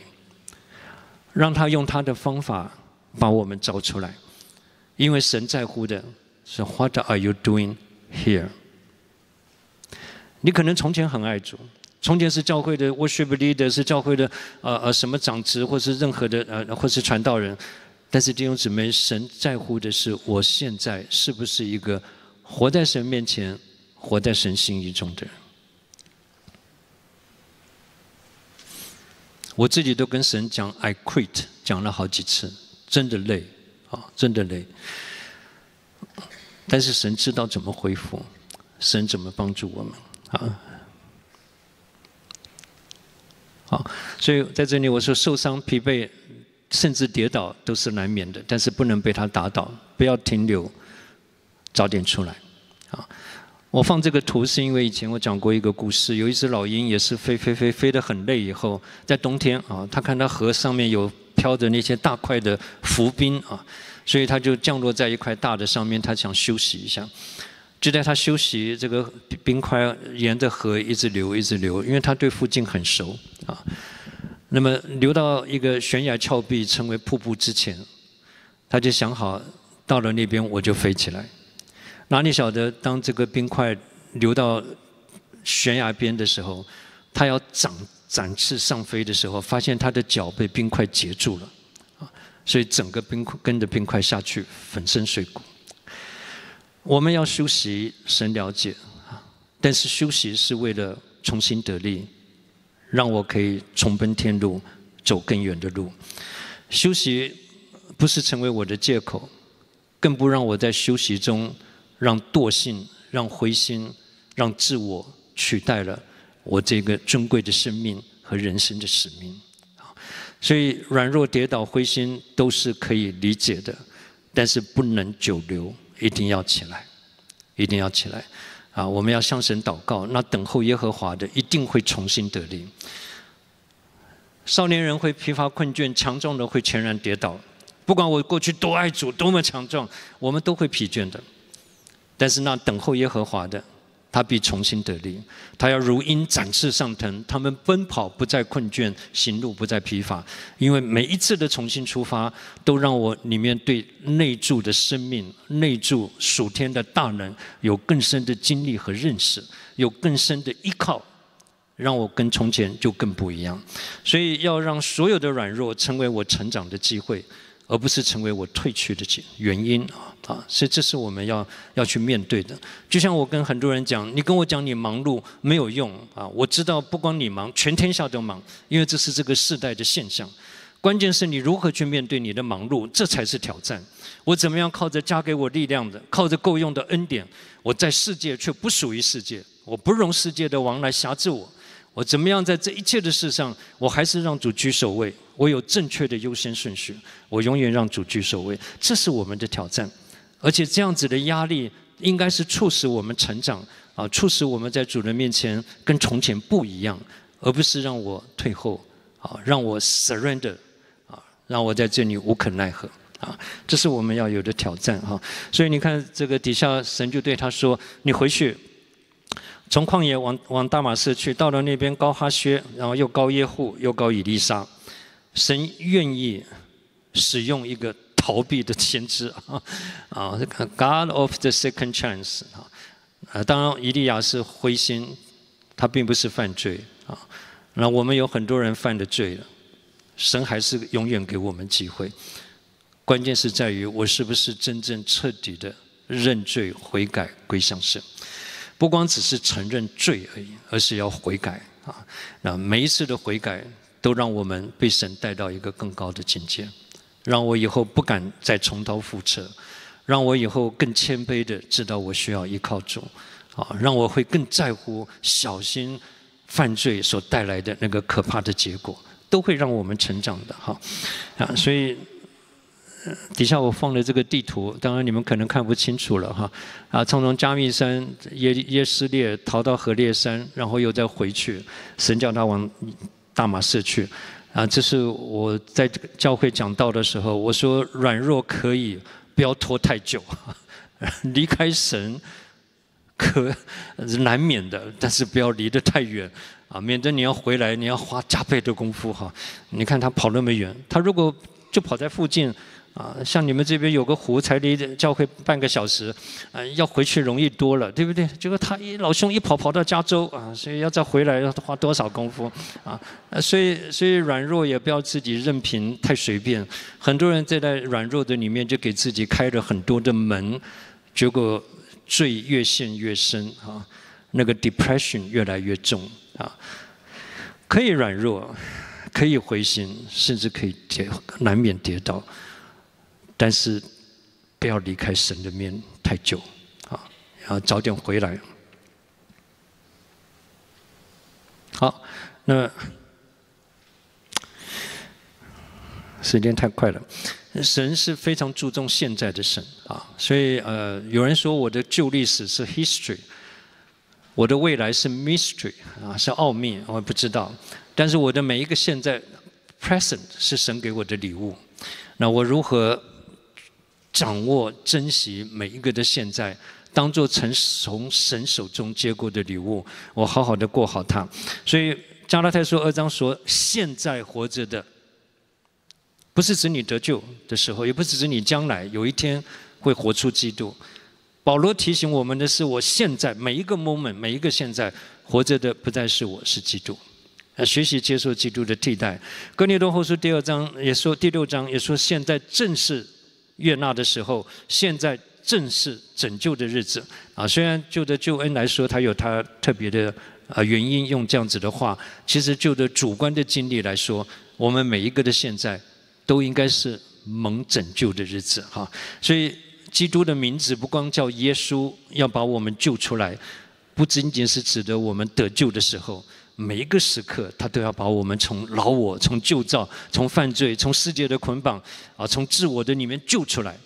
C: 让他用他的方法把我们招出来。因为神在乎的是 What are you doing here？ 你可能从前很爱主，从前是教会的 worship leader， 是教会的什么长职，或是任何的或是传道人。但是弟兄姊妹，神在乎的是我现在是不是一个活在神面前、活在神心意中的人。我自己都跟神讲 I quit， 讲了好几次，真的累。真的累，但是神知道怎么恢复，神怎么帮助我们啊？好，所以在这里我说，受伤、疲惫，甚至跌倒都是难免的，但是不能被他打倒，不要停留，早点出来。啊，我放这个图是因为以前我讲过一个故事，有一只老鹰也是飞得很累以后，在冬天啊，他看到河上面有飘着那些大块的浮冰啊，所以他就降落在一块大的上面，他想休息一下。就在他休息，这个冰块沿着河一直流，因为他对附近很熟啊。那么流到一个悬崖峭壁，成为瀑布之前，他就想好，到了那边我就飞起来。哪里晓得，当这个冰块流到悬崖边的时候，他要展翅上飞的时候，发现他的脚被冰块截住了，所以整个跟着冰块下去，粉身碎骨。我们要休息，神了解，但是休息是为了重新得力，让我可以重奔天路，走更远的路。休息不是成为我的借口，更不让我在休息中让惰性、让灰心、让自我取代了我这个尊贵的生命和人生的使命。所以软弱、跌倒、灰心都是可以理解的，但是不能久留，一定要起来，一定要起来。我们要向神祷告，那等候耶和华的一定会重新得力。少年人会疲乏困倦，强壮的会全然跌倒。不管我过去多爱主，多么强壮，我们都会疲倦的。但是那等候耶和华的，他必重新得力，他要如鹰展翅上腾，他们奔跑不再困倦，行路不再疲乏。因为每一次的重新出发，都让我里面对内住的生命、内住属天的大能有更深的经历和认识，有更深的依靠，让我跟从前就更不一样。所以要让所有的软弱成为我成长的机会，而不是成为我退去的原因所以这是我们要去面对的。就像我跟很多人讲，你跟我讲你忙碌没有用我知道不光你忙，全天下都忙，因为这是这个世代的现象。关键是你如何去面对你的忙碌，这才是挑战。我怎么样靠着加给我力量的，靠着够用的恩典，我在世界却不属于世界，我不容世界的王来辖制我。我怎么样在这一切的事上，我还是让主居首位，我有正确的优先顺序，我永远让主居首位。这是我们的挑战，而且这样子的压力应该是促使我们成长促使我们在主人面前跟从前不一样，而不是让我退后让我 surrender 让我在这里无可奈何啊，这是我们要有的挑战哈。所以你看这个底下，神就对他说：“你回去，从旷野往大马士去，到了那边高哈薛，然后又高耶户，又高以利沙。神愿意使用一个逃避的先知啊，God of the second chance 啊。当然以利亚是灰心，他并不是犯罪啊。那我们有很多人犯了罪了，神还是永远给我们机会。”关键是在于我是不是真正彻底的认罪悔改归向神，不光只是承认罪而已，而是要悔改啊！那每一次的悔改都让我们被神带到一个更高的境界，让我以后不敢再重蹈覆辙，让我以后更谦卑的知道我需要依靠主啊，让我会更在乎小心犯罪所带来的那个可怕的结果，都会让我们成长的哈啊！所以。底下我放了这个地图，当然你们可能看不清楚了哈。啊，从加密山耶斯列逃到何烈山，然后又再回去，神叫他往大马士去。啊，这是我在教会讲道的时候，我说软弱可以，不要拖太久，离开神难免的，但是不要离得太远啊，免得你要回来，你要花加倍的功夫哈。你看他跑那么远，他如果就跑在附近。啊，像你们这边有个湖，才离教会半个小时，要回去容易多了，对不对？结果他老兄一跑到加州啊，所以要再回来要花多少功夫啊？所以软弱也不要自己任凭太随便。很多人在软弱的里面就给自己开了很多的门，结果罪越陷越深啊，那个 depression 越来越重啊。可以软弱，可以灰心，甚至可以难免跌倒。但是不要离开神的面太久啊，要早点回来。好，那时间太快了。神是非常注重现在的神啊，所以有人说我的旧历史是 history， 我的未来是 mystery 啊，是奥秘，我也不知道。但是我的每一个现在 present 是神给我的礼物。那我如何掌握、珍惜每一个的现在，当作从神手中接过的礼物，我好好的过好它。所以加拉太书2章说，现在活着的，不是指你得救的时候，也不是指你将来有一天会活出基督。保罗提醒我们的是，我现在每一个 moment， 每一个现在活着的，不再是我，是基督。学习接受基督的替代。哥林多后书第6章也说，现在正是悦纳的时候，现在正是拯救的日子啊！虽然就的救恩来说，它有它特别的原因用这样子的话，其实就的主观的经历来说，我们每一个的现在都应该是蒙拯救的日子哈。所以基督的名字不光叫耶稣，要把我们救出来，不仅仅是指的我们得救的时候。每一个时刻，他都要把我们从老我、从旧造、从犯罪、从世界的捆绑啊、从自我的里面救出来。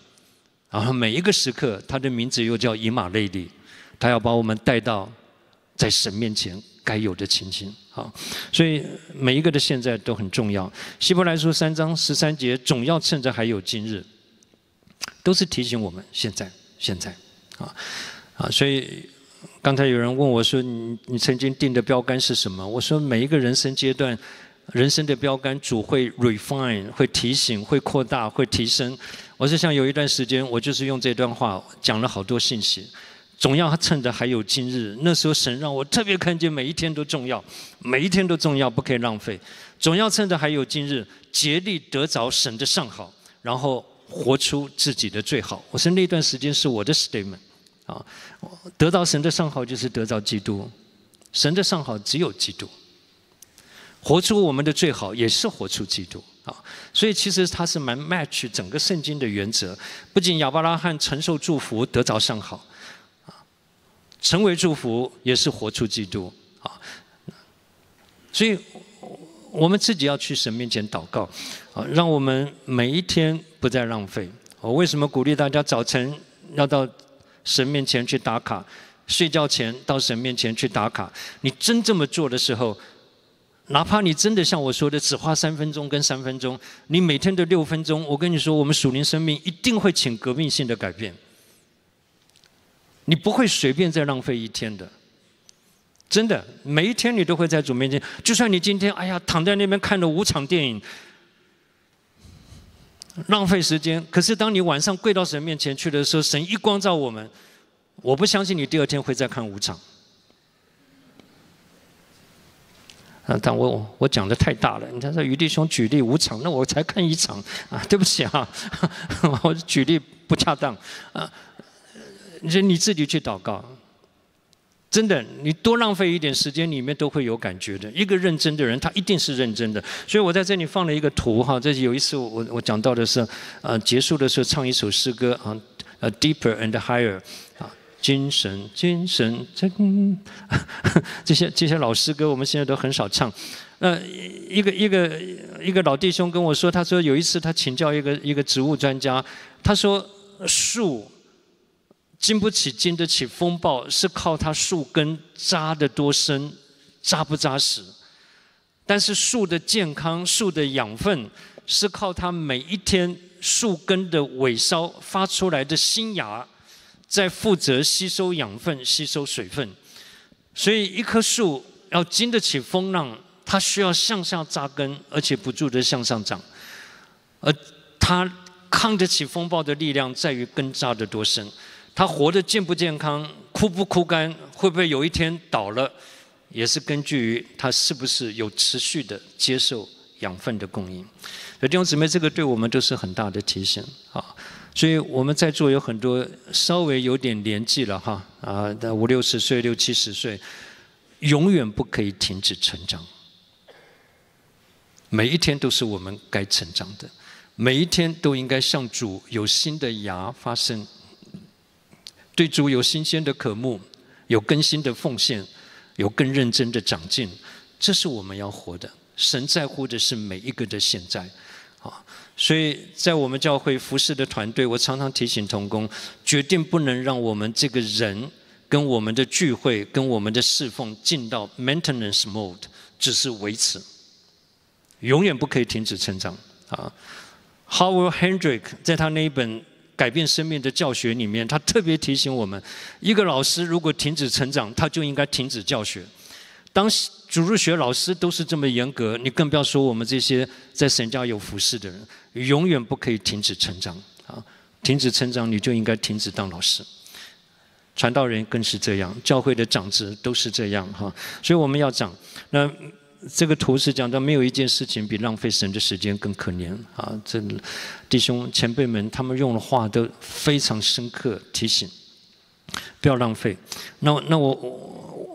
C: 然后每一个时刻，他的名字又叫以马内利，他要把我们带到在神面前该有的情形。好，所以每一个的现在都很重要。希伯来书3章13节，总要趁着还有今日，都是提醒我们现在啊，所以。刚才有人问我说：“你曾经定的标杆是什么？”我说：“每一个人生阶段，人生的标杆，主会 refine， 会提醒，会扩大，会提升。”我是想有一段时间，我就是用这段话讲了好多信息。总要趁着还有今日，那时候神让我特别看见每一天都重要，每一天都重要，不可以浪费。总要趁着还有今日，竭力得着神的上好，然后活出自己的最好。我说那段时间是我的 statement。啊，得到神的上好就是得到基督，神的上好只有基督，活出我们的最好也是活出基督啊。所以其实它是蛮 match 整个圣经的原则，不仅亚伯拉罕承受祝福得着上好，啊，成为祝福也是活出基督啊。所以我们自己要去神面前祷告啊，让我们每一天不再浪费。我为什么鼓励大家早晨要到神面前去打卡，睡觉前到神面前去打卡。你真这么做的时候，哪怕你真的像我说的，只花3分钟跟3分钟，你每天的6分钟，我跟你说，我们属灵生命一定会请革命性的改变。你不会随便再浪费一天的，真的，每一天你都会在主面前。就算你今天哎呀躺在那边看了5场电影，浪费时间，可是当你晚上跪到神面前去的时候，神一光照我们，我不相信你第2天会再看5场。但我讲的太大了，你看这于弟兄举例5场，那我才看1场啊，对不起啊，我举例不恰当啊，你自己去祷告，真的，你多浪费一点时间，里面都会有感觉的。一个认真的人，他一定是认真的。所以我在这里放了一个图哈，这有一次我讲到的是，结束的时候唱一首诗歌啊，Deeper and Higher 啊。精神，这些老诗歌，我们现在都很少唱。一个老弟兄跟我说，他说有一次他请教一个植物专家，他说树经得起风暴，是靠它树根扎得多深，扎不扎实。但是树的健康、树的养分，是靠它每一天树根的尾梢发出来的新芽。在负责吸收养分、吸收水分，所以一棵树要经得起风浪，它需要向下扎根，而且不住地向上长。而它抗得起风暴的力量，在于根扎得多深。它活得健不健康、枯不枯干，会不会有一天倒了，也是根据于它是不是有持续的接受养分的供应。所以弟兄姊妹，这个对我们都是很大的提醒啊。所以我们在座有很多稍微有点年纪了哈50、60岁、60、70岁，永远不可以停止成长。每一天都是我们该成长的，每一天都应该向主有新的芽发生，对主有新鲜的渴慕，有更新的奉献，有更认真的长进，这是我们要活的。神在乎的是每一个的现在。所以在我们教会服侍的团队，我常常提醒同工，决定不能让我们这个人跟我们的聚会、跟我们的侍奉进到 maintenance mode， 只是维持，永远不可以停止成长啊。Howard Hendrick 在他那一本改变生命的教学里面，他特别提醒我们，一个老师如果停止成长，他就应该停止教学。当主日学老师都是这么严格，你更不要说我们这些在神家有服侍的人，永远不可以停止成长啊！停止成长，你就应该停止当老师。传道人更是这样，教会的长子都是这样哈。所以我们要长。那这个图是讲到，没有一件事情比浪费神的时间更可怜啊！这弟兄前辈们他们用的话都非常深刻，提醒不要浪费。那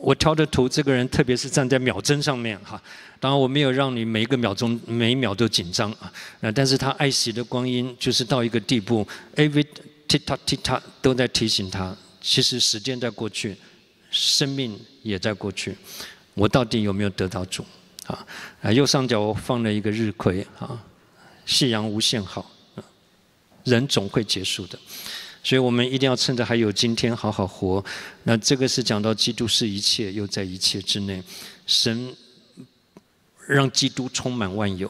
C: 我挑的图，这个人特别是站在秒针上面哈，当然我没有让你每一个秒钟每一秒都紧张啊，但是他爱惜的光阴就是到一个地步 ，every tick tock 都在提醒他，其实时间在过去，生命也在过去，我到底有没有得到主啊？右上角我放了一个日晷啊，夕阳无限好，人总会结束的。所以我们一定要趁着还有今天好好活。那这个是讲到基督是一切，又在一切之内。神让基督充满万有。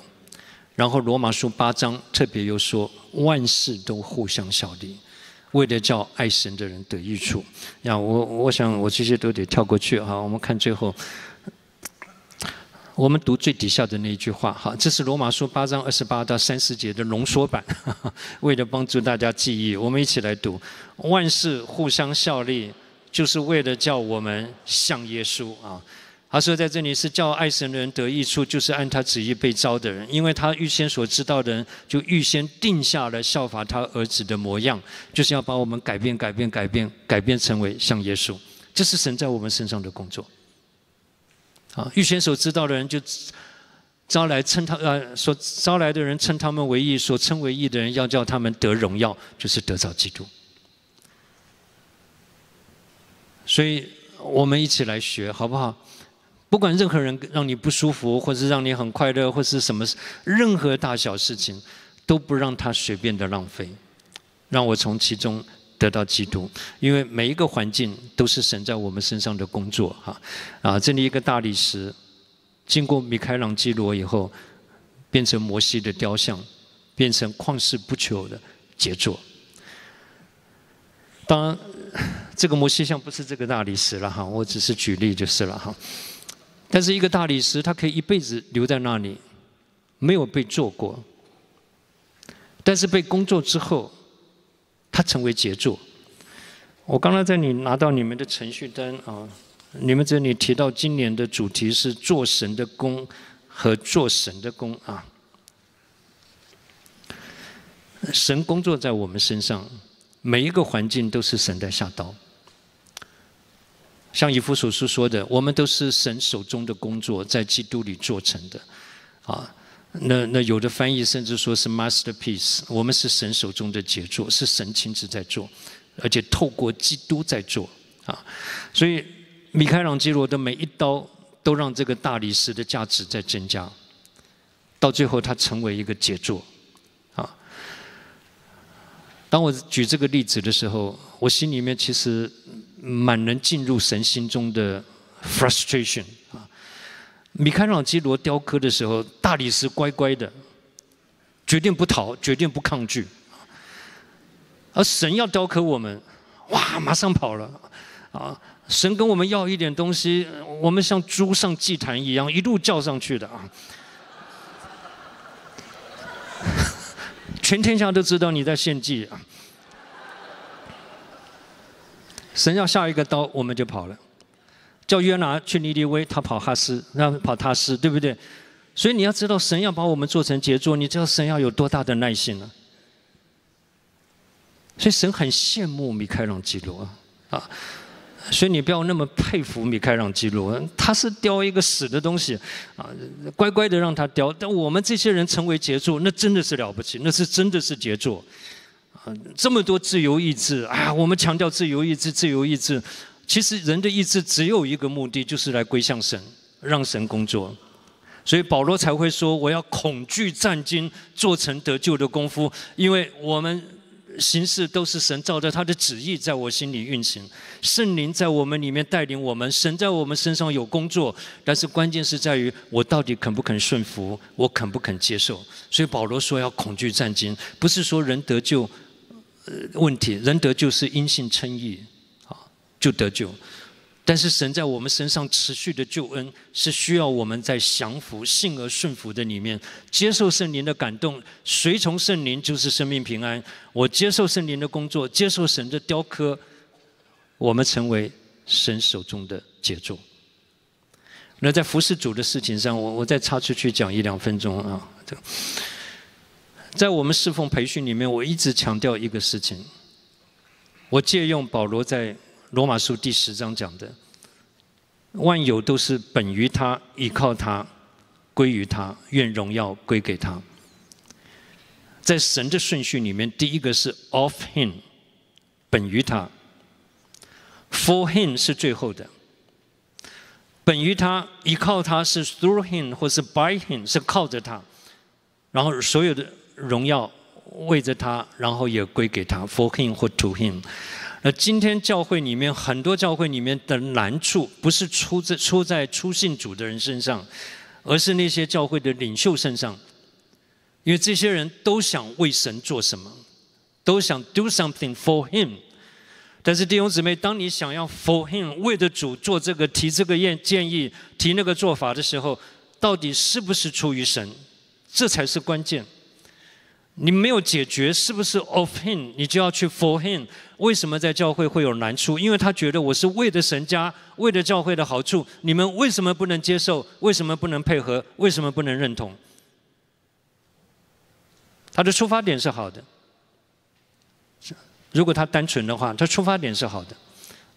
C: 然后罗马书8章特别又说，万事都互相效力，为了叫爱神的人得益处。我想我这些都得跳过去哈。我们看最后，我们读最底下的那一句话哈，这是罗马书8章28到30节的浓缩版，为了帮助大家记忆，我们一起来读：万事互相效力，就是为了叫我们像耶稣啊。他说在这里是叫爱神的人得益处，就是按他旨意被召的人，因为他预先所知道的人，就预先定下了效法他儿子的模样，就是要把我们改变成为像耶稣。这是神在我们身上的工作。预先所知道的人就招来所招来的人称他们为义，所称为义的人要叫他们得荣耀，就是得着基督。所以我们一起来学好不好？不管任何人让你不舒服，或是让你很快乐，或是什么任何大小事情，都不让他随便的浪费，让我从其中得到基督。因为每一个环境都是神在我们身上的工作这里一个大理石，经过米开朗基罗以后，变成摩西的雕像，变成旷世不朽的杰作。当然，这个摩西像不是这个大理石了哈，我只是举例就是了哈。但是一个大理石，它可以一辈子留在那里，没有被做过。但是被工作之后，它成为杰作。我刚才在拿到你们的程序单啊，你们这里提到今年的主题是做神的工和做神的工啊。神工作在我们身上，每一个环境都是神在下刀。像以弗所书说的，我们都是神手中的工作，在基督里做成的，啊，那有的翻译甚至说是 masterpiece， 我们是神手中的杰作，是神亲自在做，而且透过基督在做，啊，所以米开朗基罗的每一刀都让这个大理石的价值在增加，到最后它成为一个杰作，啊。当我举这个例子的时候，我心里面其实蛮能进入神心中的 frustration 啊。米开朗基罗雕刻的时候，大理石乖乖的，决定不逃，决定不抗拒。而神要雕刻我们，哇，马上跑了啊！神跟我们要一点东西，我们像猪上祭坛一样，一路叫上去的啊！全天下都知道你在献祭啊！神要下一个刀，我们就跑了。叫约拿去尼尼微，他跑哈斯，那跑他斯，对不对？所以你要知道，神要把我们做成杰作，你知道神要有多大的耐心呢？所以神很羡慕米开朗基罗啊，所以你不要那么佩服米开朗基罗，他是雕一个死的东西啊，乖乖的让他雕。但我们这些人成为杰作，那真的是了不起，那是真的是杰作啊！这么多自由意志啊，我们强调自由意志，自由意志。其实人的意志只有一个目的，就是来归向神，让神工作。所以保罗才会说：“我要恐惧战惊，做成得救的功夫。”因为我们行事都是神照着他的旨意在我心里运行，圣灵在我们里面带领我们，神在我们身上有工作。但是关键是在于我到底肯不肯顺服，我肯不肯接受。所以保罗说要恐惧战惊，不是说人得救问题，人得救是因信称义。就得救，但是神在我们身上持续的救恩，是需要我们在降服、信而顺服的里面，接受圣灵的感动，随从圣灵就是生命平安。我接受圣灵的工作，接受神的雕刻，我们成为神手中的杰作。那在服事主的事情上，我再插出去讲1-2分钟啊。在我们侍奉培训里面，我一直强调一个事情，我借用保罗在罗马书第10章讲的，万有都是本于他，倚靠他，归于他，愿荣耀归给他。在神的顺序里面，第一个是 of him， 本于他 ，for him 是最后的。本于他，依靠他是 through him 或是 by him， 是靠着他，然后所有的荣耀为着他，然后也归给他 for him 或 to him。今天教会里面很多教会里面的难处，不是出在初信主的人身上，而是那些教会的领袖身上。因为这些人都想为神做什么，都想 do something for him。但是弟兄姊妹，当你想要 for him 为着主做这个、提这个建议、提那个做法的时候，到底是不是出于神？这才是关键。你没有解决是不是 of him， 你就要去 for him。为什么在教会会有难处？因为他觉得我是为了神家，为了教会的好处，你们为什么不能接受？为什么不能配合？为什么不能认同？他的出发点是好的，如果他单纯的话，他出发点是好的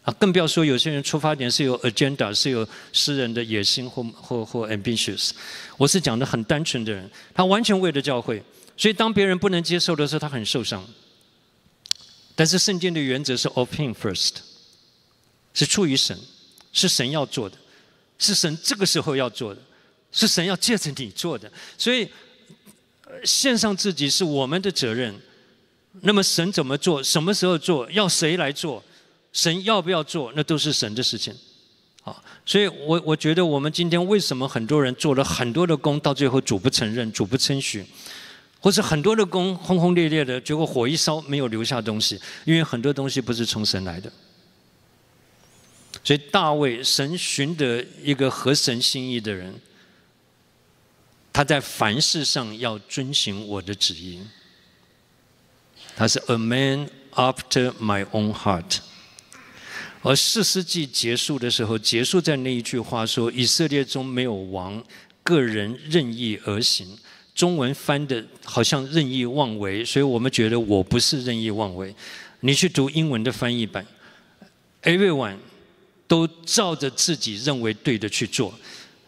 C: 啊，更不要说有些人出发点是有 agenda， 是有私人的野心或 ambitious。我是讲的很单纯的人，他完全为了教会。所以当别人不能接受的时候，他很受伤。但是圣经的原则是 of him first， 是出于神，是神要做的，是神这个时候要做的，是神要借着你做的。所以献上自己是我们的责任。那么神怎么做，什么时候做，要谁来做，神要不要做，那都是神的事情。啊，所以我觉得我们今天为什么很多人做了很多的工，到最后主不承认、主不称许，或是很多的工轰轰烈烈的，结果火一烧没有留下东西，因为很多东西不是从神来的。所以大卫，神寻得一个合神心意的人，他在凡事上要遵行我的旨意。他是 a man after my own heart。而士师记结束的时候，结束在那一句话说：以色列中没有王，个人任意而行。中文翻的好像任意妄为，所以我们觉得我不是任意妄为。你去读英文的翻译版 ，everyone 都照着自己认为对的去做。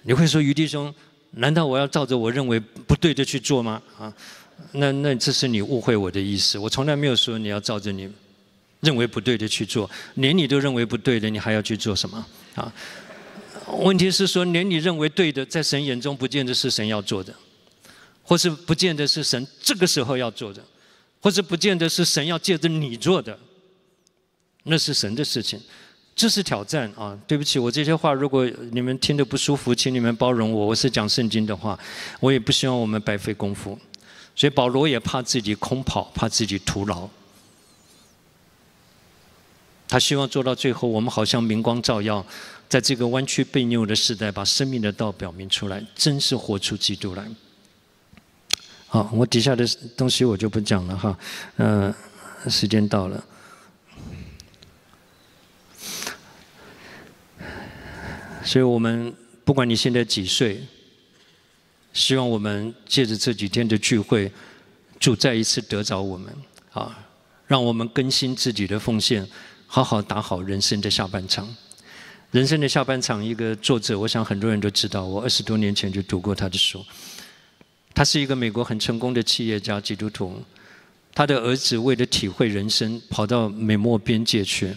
C: 你会说，于弟兄，难道我要照着我认为不对的去做吗？啊，那这是你误会我的意思。我从来没有说你要照着你认为不对的去做，连你都认为不对的，你还要去做什么？啊，问题是说，连你认为对的，在神眼中不见得是神要做的，或是不见得是神这个时候要做的，或是不见得是神要借着你做的，那是神的事情。这是挑战啊！对不起，我这些话如果你们听得不舒服，请你们包容我。我是讲圣经的话，我也不希望我们白费功夫。所以保罗也怕自己空跑，怕自己徒劳。他希望做到最后，我们好像明光照耀，在这个弯曲悖谬的时代，把生命的道表明出来，真是活出基督来。好，我底下的东西我就不讲了哈，时间到了。所以我们不管你现在几岁，希望我们借着这几天的聚会，主再一次得着我们啊，让我们更新自己的奉献，好好打好人生的下半场。人生的下半场，一个作者，我想很多人都知道，我20多年前就读过他的书。他是一个美国很成功的企业家，基督徒。他的儿子为了体会人生，跑到美墨边界去，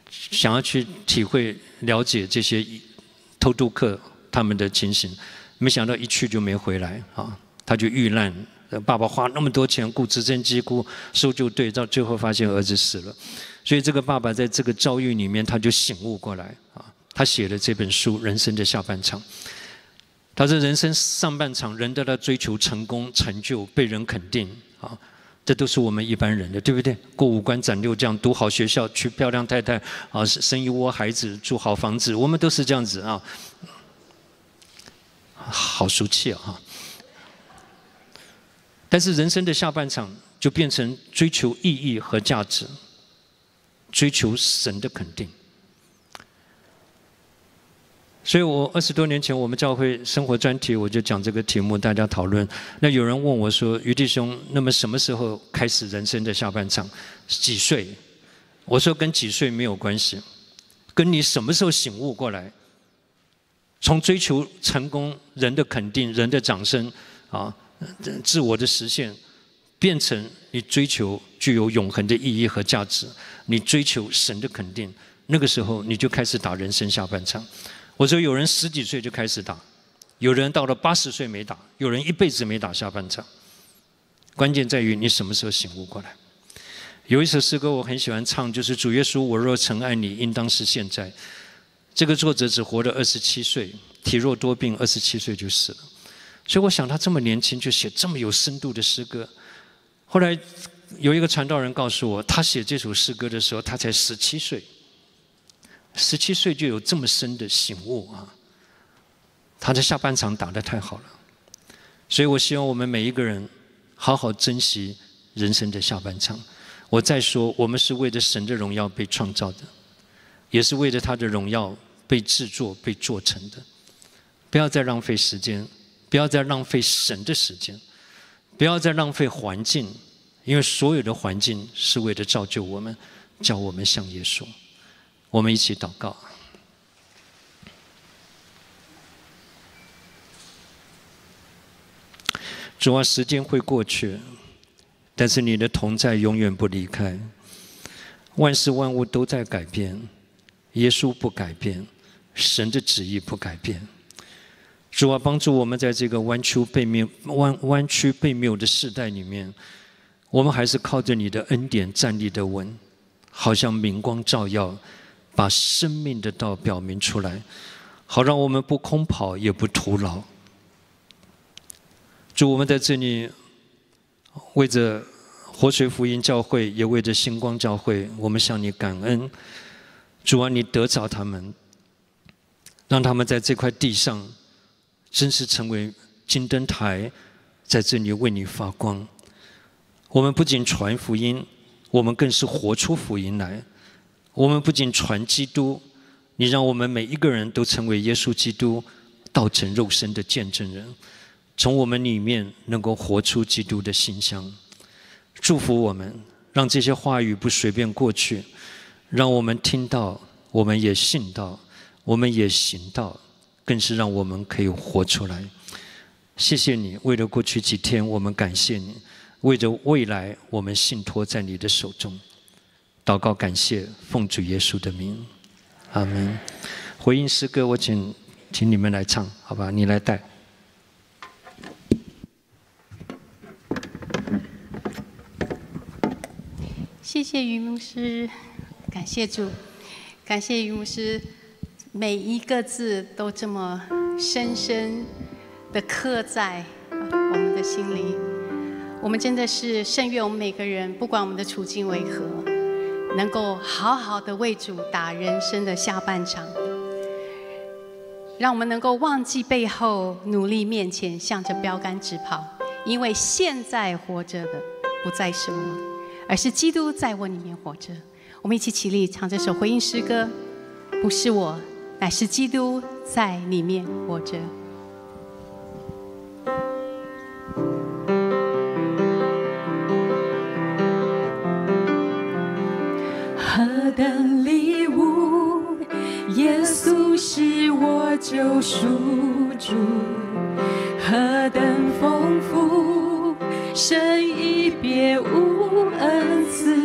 C: 想要去体会、了解这些偷渡客他们的情形，没想到一去就没回来啊！他就遇难，爸爸花那么多钱雇直升机、雇搜救队，到最后发现儿子死了。所以这个爸爸在这个遭遇里面，他就醒悟过来啊！他写了这本书《人生的下半场》。他说：人生上半场，人都在追求成功、成就、被人肯定啊！这都是我们一般人的，对不对？过五关斩六将，读好学校，娶漂亮太太，啊，生一窝孩子，住好房子，我们都是这样子啊。好俗气啊！但是人生的下半场就变成追求意义和价值，追求神的肯定。所以我20多年前我们教会生活专题，我就讲这个题目，大家讨论。那有人问我说：“于弟兄，那么什么时候开始人生的下半场？几岁？”我说：“跟几岁没有关系，跟你什么时候醒悟过来，从追求成功、人的肯定、人的掌声啊，自我的实现，变成你追求具有永恒的意义和价值，你追求神的肯定，那个时候你就开始打人生下半场。”我说有人10几岁就开始打，有人到了80岁没打，有人一辈子没打下半场。关键在于你什么时候醒悟过来。有一首诗歌我很喜欢唱，就是主耶稣，我若曾爱你，应当是现在。这个作者只活了27岁，体弱多病，27岁就死了。所以我想他这么年轻就写这么有深度的诗歌。后来有一个传道人告诉我，他写这首诗歌的时候他才17岁。17岁就有这么深的醒悟啊！他的下半场打得太好了，所以我希望我们每一个人好好珍惜人生的下半场。我再说，我们是为了神的荣耀被创造的，也是为了他的荣耀被制作、被做成的。不要再浪费时间，不要再浪费神的时间，不要再浪费环境，因为所有的环境是为了造就我们，叫我们像耶稣。我们一起祷告。主啊，时间会过去，但是你的同在永远不离开。万事万物都在改变，耶稣不改变，神的旨意不改变。主啊，帮助我们在这个弯曲悖谬的世代里面，我们还是靠着你的恩典站立得稳，好像明光照耀，把生命的道表明出来，好让我们不空跑也不徒劳。主，我们在这里为着活水福音教会，也为着星光教会，我们向你感恩。主啊，你得着他们，让他们在这块地上真是成为金灯台，在这里为你发光。我们不仅传福音，我们更是活出福音来。我们不仅传基督，你让我们每一个人都成为耶稣基督道成肉身的见证人，从我们里面能够活出基督的馨香。祝福我们，让这些话语不随便过去，让我们听到，我们也信到，我们也行到，更是让我们可以活出来。谢谢你，为了过去几天我们感谢你，为着未来我们信托在你的手中。祷告感谢，奉主耶稣的名，阿们。回应诗歌，我请你们来唱，好吧？你来带。
A: 谢谢于牧师，感谢主，感谢于牧师，每一个字都这么深深的刻在我们的心里。我们真的是甚愿我们每个人，不管我们的处境为何，能够好好的为主打人生的下半场，让我们能够忘记背后，努力面前，向着标杆直跑。因为现在活着的不再是我，而是基督在我里面活着。我们一起起立唱这首回应诗歌，不是我，乃是基督在里面活着。
D: 何等礼物，耶稣是我救赎主，何等丰富，神已别无恩赐，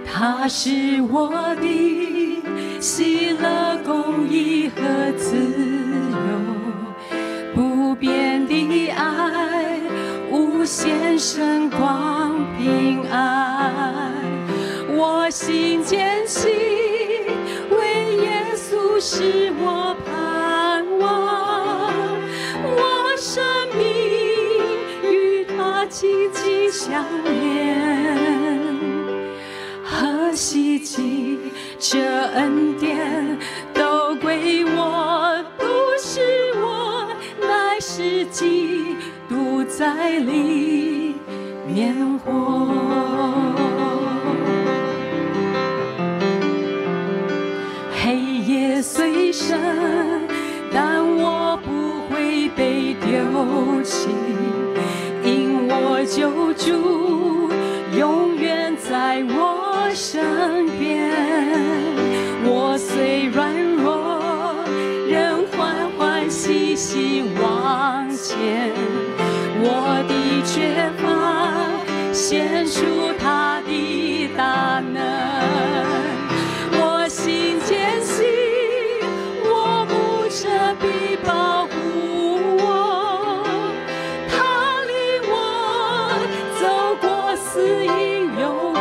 D: 他是我的喜乐、公义和自由，不变的爱，无限圣光平安。我心坚信，为耶稣是我盼望，我生命与他紧紧相连。何希奇，这恩典都归我，不是我，乃是基督在里面活。黑夜虽深，但我不会被丢弃，因我救主永远在我身边。我虽软弱，仍欢欢喜喜往前。我的缺乏，显出他的大能。我心坚信，我牧者必保护我，他领我走过死荫幽谷。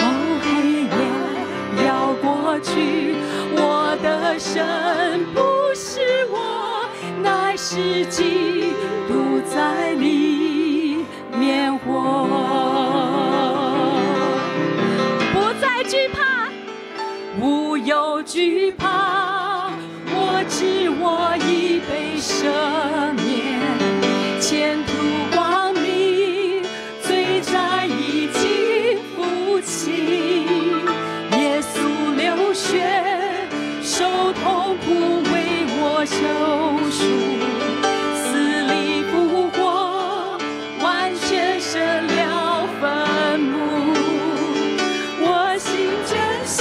D: 哦，黑夜要过去，我的神不是我，乃是基督在里面活。惧怕，无有惧怕，我知我已被赦免，前途光明，罪债已经付清。耶稣流血，受痛苦为我救赎，死里复活，完全胜了坟墓。坚信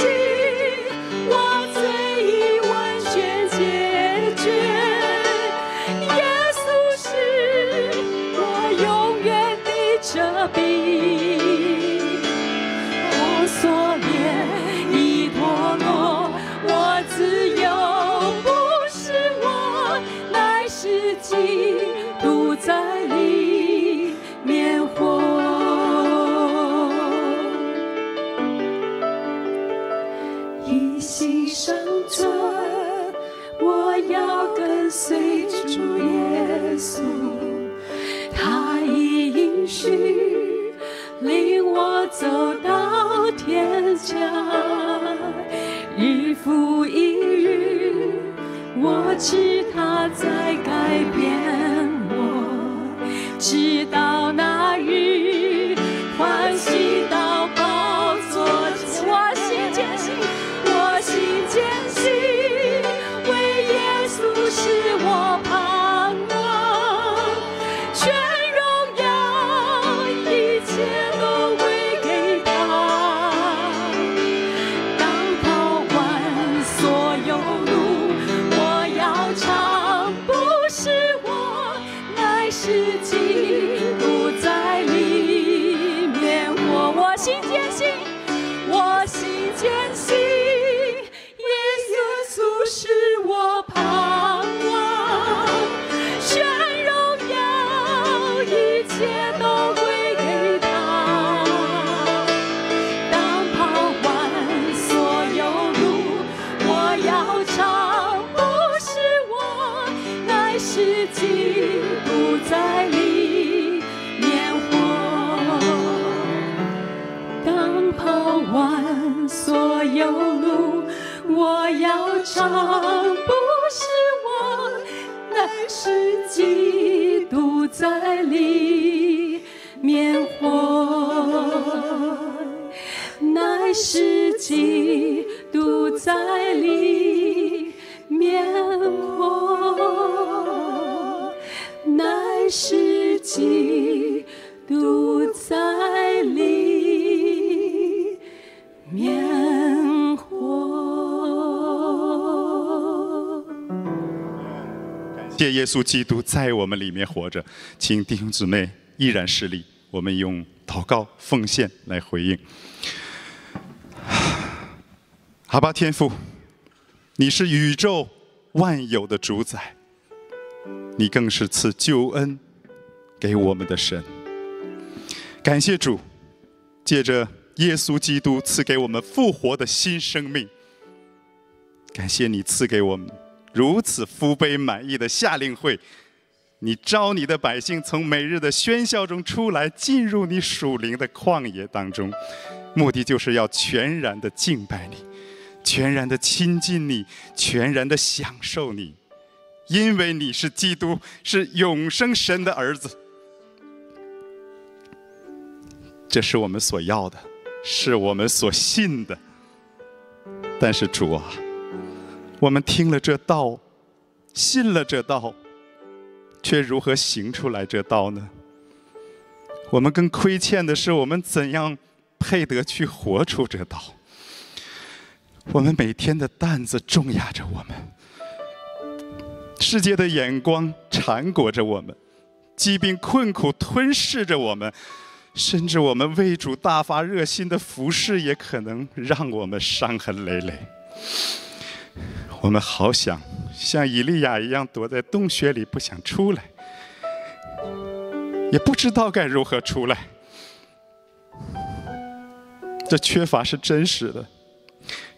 D: 我罪已完全解决，耶随主耶稣，他已应许领我走到天家，日复一日，我知他在改变我，直到那日欢喜到宝座前。我心坚信，我心坚信，为耶稣是我盼望，全荣耀一切都归给他。当跑完所有路，我要唱，不是我，乃是基督在里面活。我心坚信，我心坚信，耶稣是我盼望，全荣耀一切都归给他。当跑完所有路，我要唱，不是我，乃是基督在里面活。当跑完所有路，我要唱，不是我，乃是基督在里面活，乃是基督在里面活，乃是基督在里面活。
E: 谢耶稣基督在我们里面活着，请弟兄姊妹依然施力，我们用祷告奉献来回应。阿爸天父，你是宇宙万有的主宰，你更是赐救恩给我们的神。感谢主，借着耶稣基督赐给我们复活的新生命。感谢你赐给我们如此福杯满溢的夏令会，你召你的百姓从每日的喧嚣中出来，进入你属灵的旷野当中，目的就是要全然的敬拜你，全然的亲近你，全然的享受你，因为你是基督，是永生神的儿子。这是我们所要的，是我们所信的。但是主啊，我们听了这道，信了这道，却如何行出来这道呢？我们更亏欠的是，我们怎样配得去活出这道？我们每天的担子重压着我们，世界的眼光缠裹着我们，疾病困苦吞噬着我们，甚至我们为主大发热心的服事，也可能让我们伤痕累累。我们好想像以利亚一样躲在洞穴里不想出来，也不知道该如何出来。这缺乏是真实的，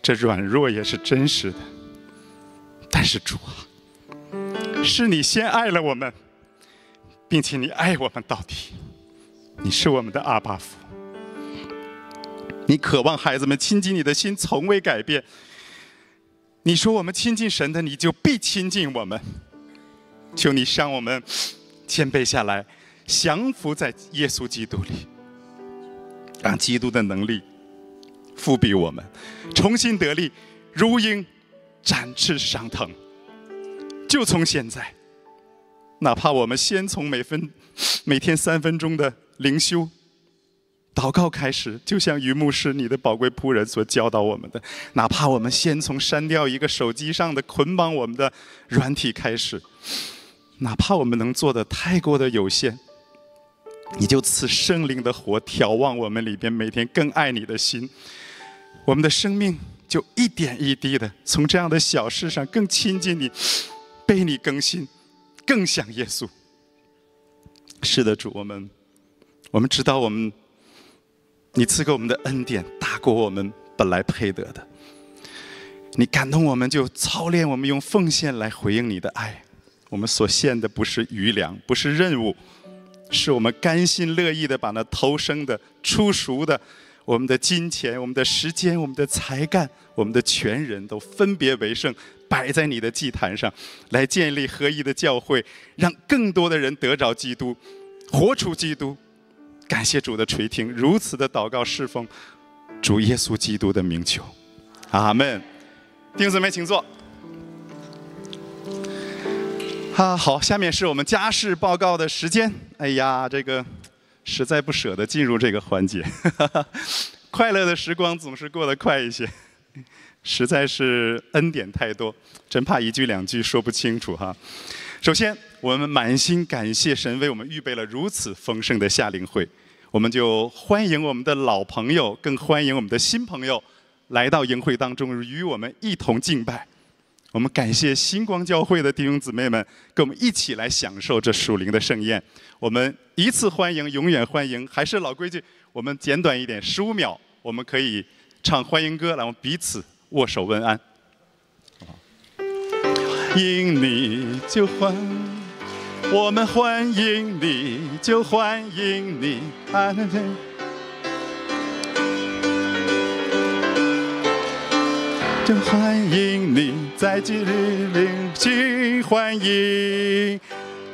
E: 这软弱也是真实的。但是主啊，是你先爱了我们，并且你爱我们到底。你是我们的阿爸父，你渴望孩子们亲近你的心从未改变。你说我们亲近神的，你就必亲近我们。求你让我们谦卑下来，降服在耶稣基督里，让基督的能力复庇我们，重新得力，如鹰展翅上腾。就从现在，哪怕我们先从每天3分钟的灵修祷告开始，就像于牧师你的宝贵仆人所教导我们的，哪怕我们先从删掉一个手机上的捆绑我们的软体开始，哪怕我们能做的太过的有限，你就赐圣灵的火眺望我们里边每天更爱你的心，我们的生命就一点一滴的从这样的小事上更亲近你，被你更新，更像耶稣。是的，主，我们知道你赐给我们的恩典大过我们本来配得的，你感动我们就操练我们用奉献来回应你的爱。我们所献的不是余粮，不是任务，是我们甘心乐意的把那投生的、出熟的，我们的金钱、我们的时间、我们的才干、我们的全人都分别为圣，摆在你的祭坛上，来建立合一的教会，让更多的人得着基督，活出基督。感谢主的垂听，如此的祷告侍奉，主耶稣基督的名求，阿们。弟兄姊妹，请坐。好，下面是我们家事报告的时间。哎呀，这个实在不舍得进入这个环节，快乐的时光总是过得快一些，实在是恩典太多，真怕一句两句说不清楚哈。首先，我们满心感谢神为我们预备了如此丰盛的夏令会，我们就欢迎我们的老朋友，更欢迎我们的新朋友来到营会当中，与我们一同敬拜。我们感谢星光教会的弟兄姊妹们，跟我们一起来享受这属灵的盛宴。我们一次欢迎，永远欢迎。还是老规矩，我们简短一点，15秒，我们可以唱欢迎歌，然后彼此握手问安。迎你就欢，我们欢迎你就欢迎你，就欢迎你在今日领去欢迎，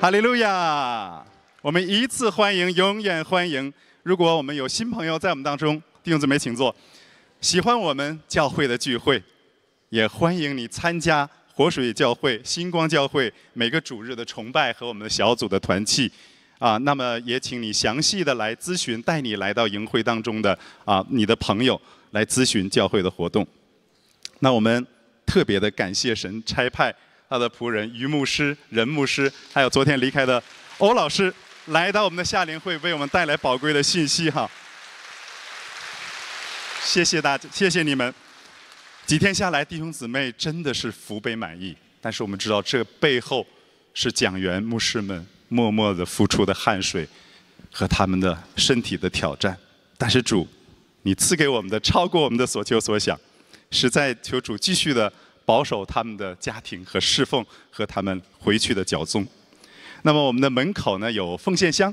E: 哈利路亚！我们一次欢迎，永远欢迎。如果我们有新朋友在我们当中，弟兄姊妹请坐。喜欢我们教会的聚会，也欢迎你参加活水教会、星光教会每个主日的崇拜和我们的小组的团契。那么也请你详细的来咨询，带你来到营会当中的你的朋友来咨询教会的活动。那我们特别的感谢神差派他的仆人于牧师、任牧师，还有昨天离开的欧老师，来到我们的夏令会，为我们带来宝贵的信息哈。谢谢大家，谢谢你们。几天下来，弟兄姊妹真的是福杯满溢。但是我们知道，这背后是讲员牧师们默默的付出的汗水和他们的身体的挑战。但是主，你赐给我们的超过我们的所求所想，实在求主继续的保守他们的家庭和侍奉和他们回去的教宗。那么我们的门口呢有奉献箱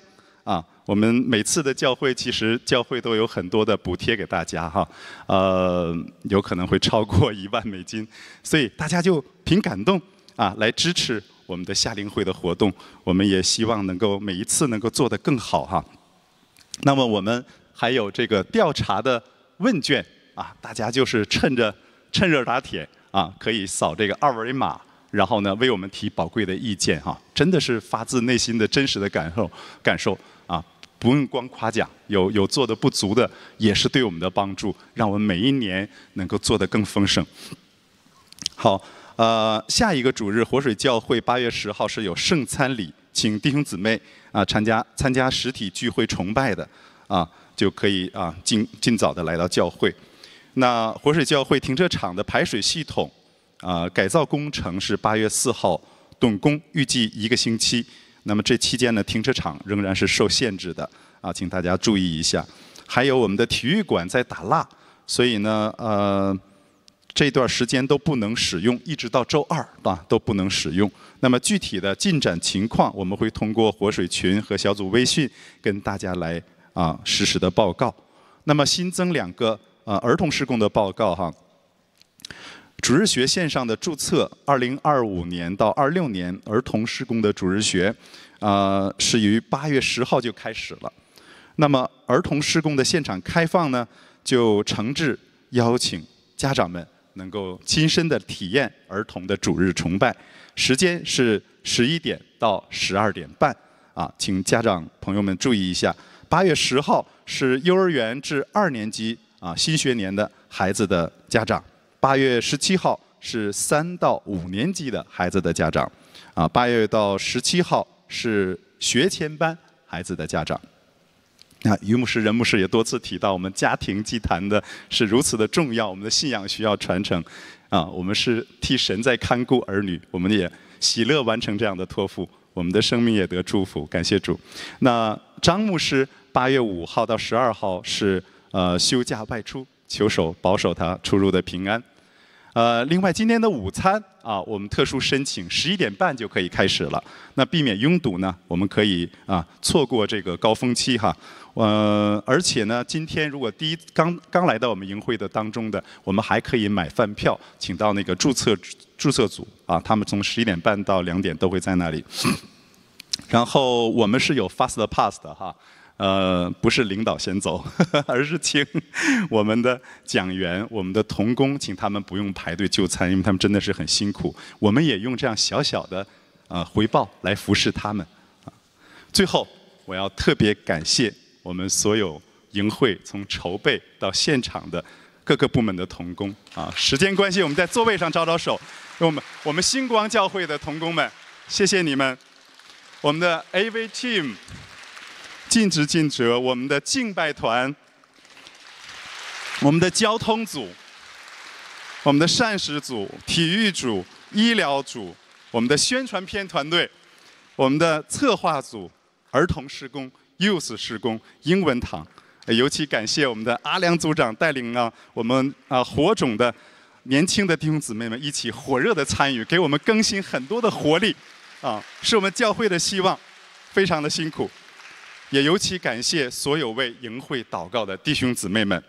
E: 我们每次的教会，其实教会都有很多的补贴给大家哈，有可能会超过1万美金，所以大家就凭感动来支持我们的夏令会的活动。我们也希望能够每一次能够做得更好哈。那么我们还有这个调查的问卷大家就是趁热打铁可以扫这个2维码，然后呢为我们提宝贵的意见哈，真的是发自内心的真实的感受不用光夸奖，有做的不足的，也是对我们的帮助，让我们每一年能够做得更丰盛。好，下一个主日，活水教会8月10号是有圣餐礼，请弟兄姊妹参加实体聚会崇拜的就可以尽早的来到教会。那活水教会停车场的排水系统改造工程是8月4号动工，预计1个星期。那么这期间呢，停车场仍然是受限制的请大家注意一下。还有我们的体育馆在打蜡，所以呢这段时间都不能使用，一直到周2都不能使用。那么具体的进展情况，我们会通过活水群和小组微信跟大家来实时的报告。那么新增2个儿童事工的报告哈。主日学线上的注册，2025年到26年儿童事工的主日学，是于8月10号就开始了。那么儿童事工的现场开放呢，就诚挚邀请家长们能够亲身的体验儿童的主日崇拜，时间是11点到12点半请家长朋友们注意一下。8月10号是幼儿园至2年级新学年的孩子的家长。8月17号是3到5年级的孩子的家长，8月到17号是学前班孩子的家长。于牧师、任牧师也多次提到，我们家庭祭坛的是如此的重要，我们的信仰需要传承我们是替神在看顾儿女，我们也喜乐完成这样的托付，我们的生命也得祝福，感谢主。那张牧师8月5号到12号是休假外出，求守保守他出入的平安。另外今天的午餐啊，我们特殊申请11点半就可以开始了。那避免拥堵呢，我们可以错过这个高峰期哈。而且呢，今天如果刚来到我们营会的当中的，我们还可以买饭票，请到那个注册组啊，他们从11点半到2点都会在那里。然后我们是有 Fast Pass 的哈。不是领导先走，而是请我们的讲员、我们的同工，请他们不用排队就餐，因为他们真的是很辛苦。我们也用这样小小的回报来服侍他们。最后，我要特别感谢我们所有营会从筹备到现场的各个部门的同工啊。时间关系，我们在座位上招招手。我们星光教会的同工们，谢谢你们。我们的 AV Team。尽职尽责，我们的敬拜团，我们的交通组，我们的膳食组、体育组、医疗组，我们的宣传片团队，我们的策划组、儿童事工、Youth 事工、英文堂，尤其感谢我们的阿良组长带领我们火种的年轻的弟兄姊妹们一起火热的参与，给我们更新很多的活力，是我们教会的希望，非常的辛苦。也尤其感谢所有为营会祷告的弟兄姊妹们，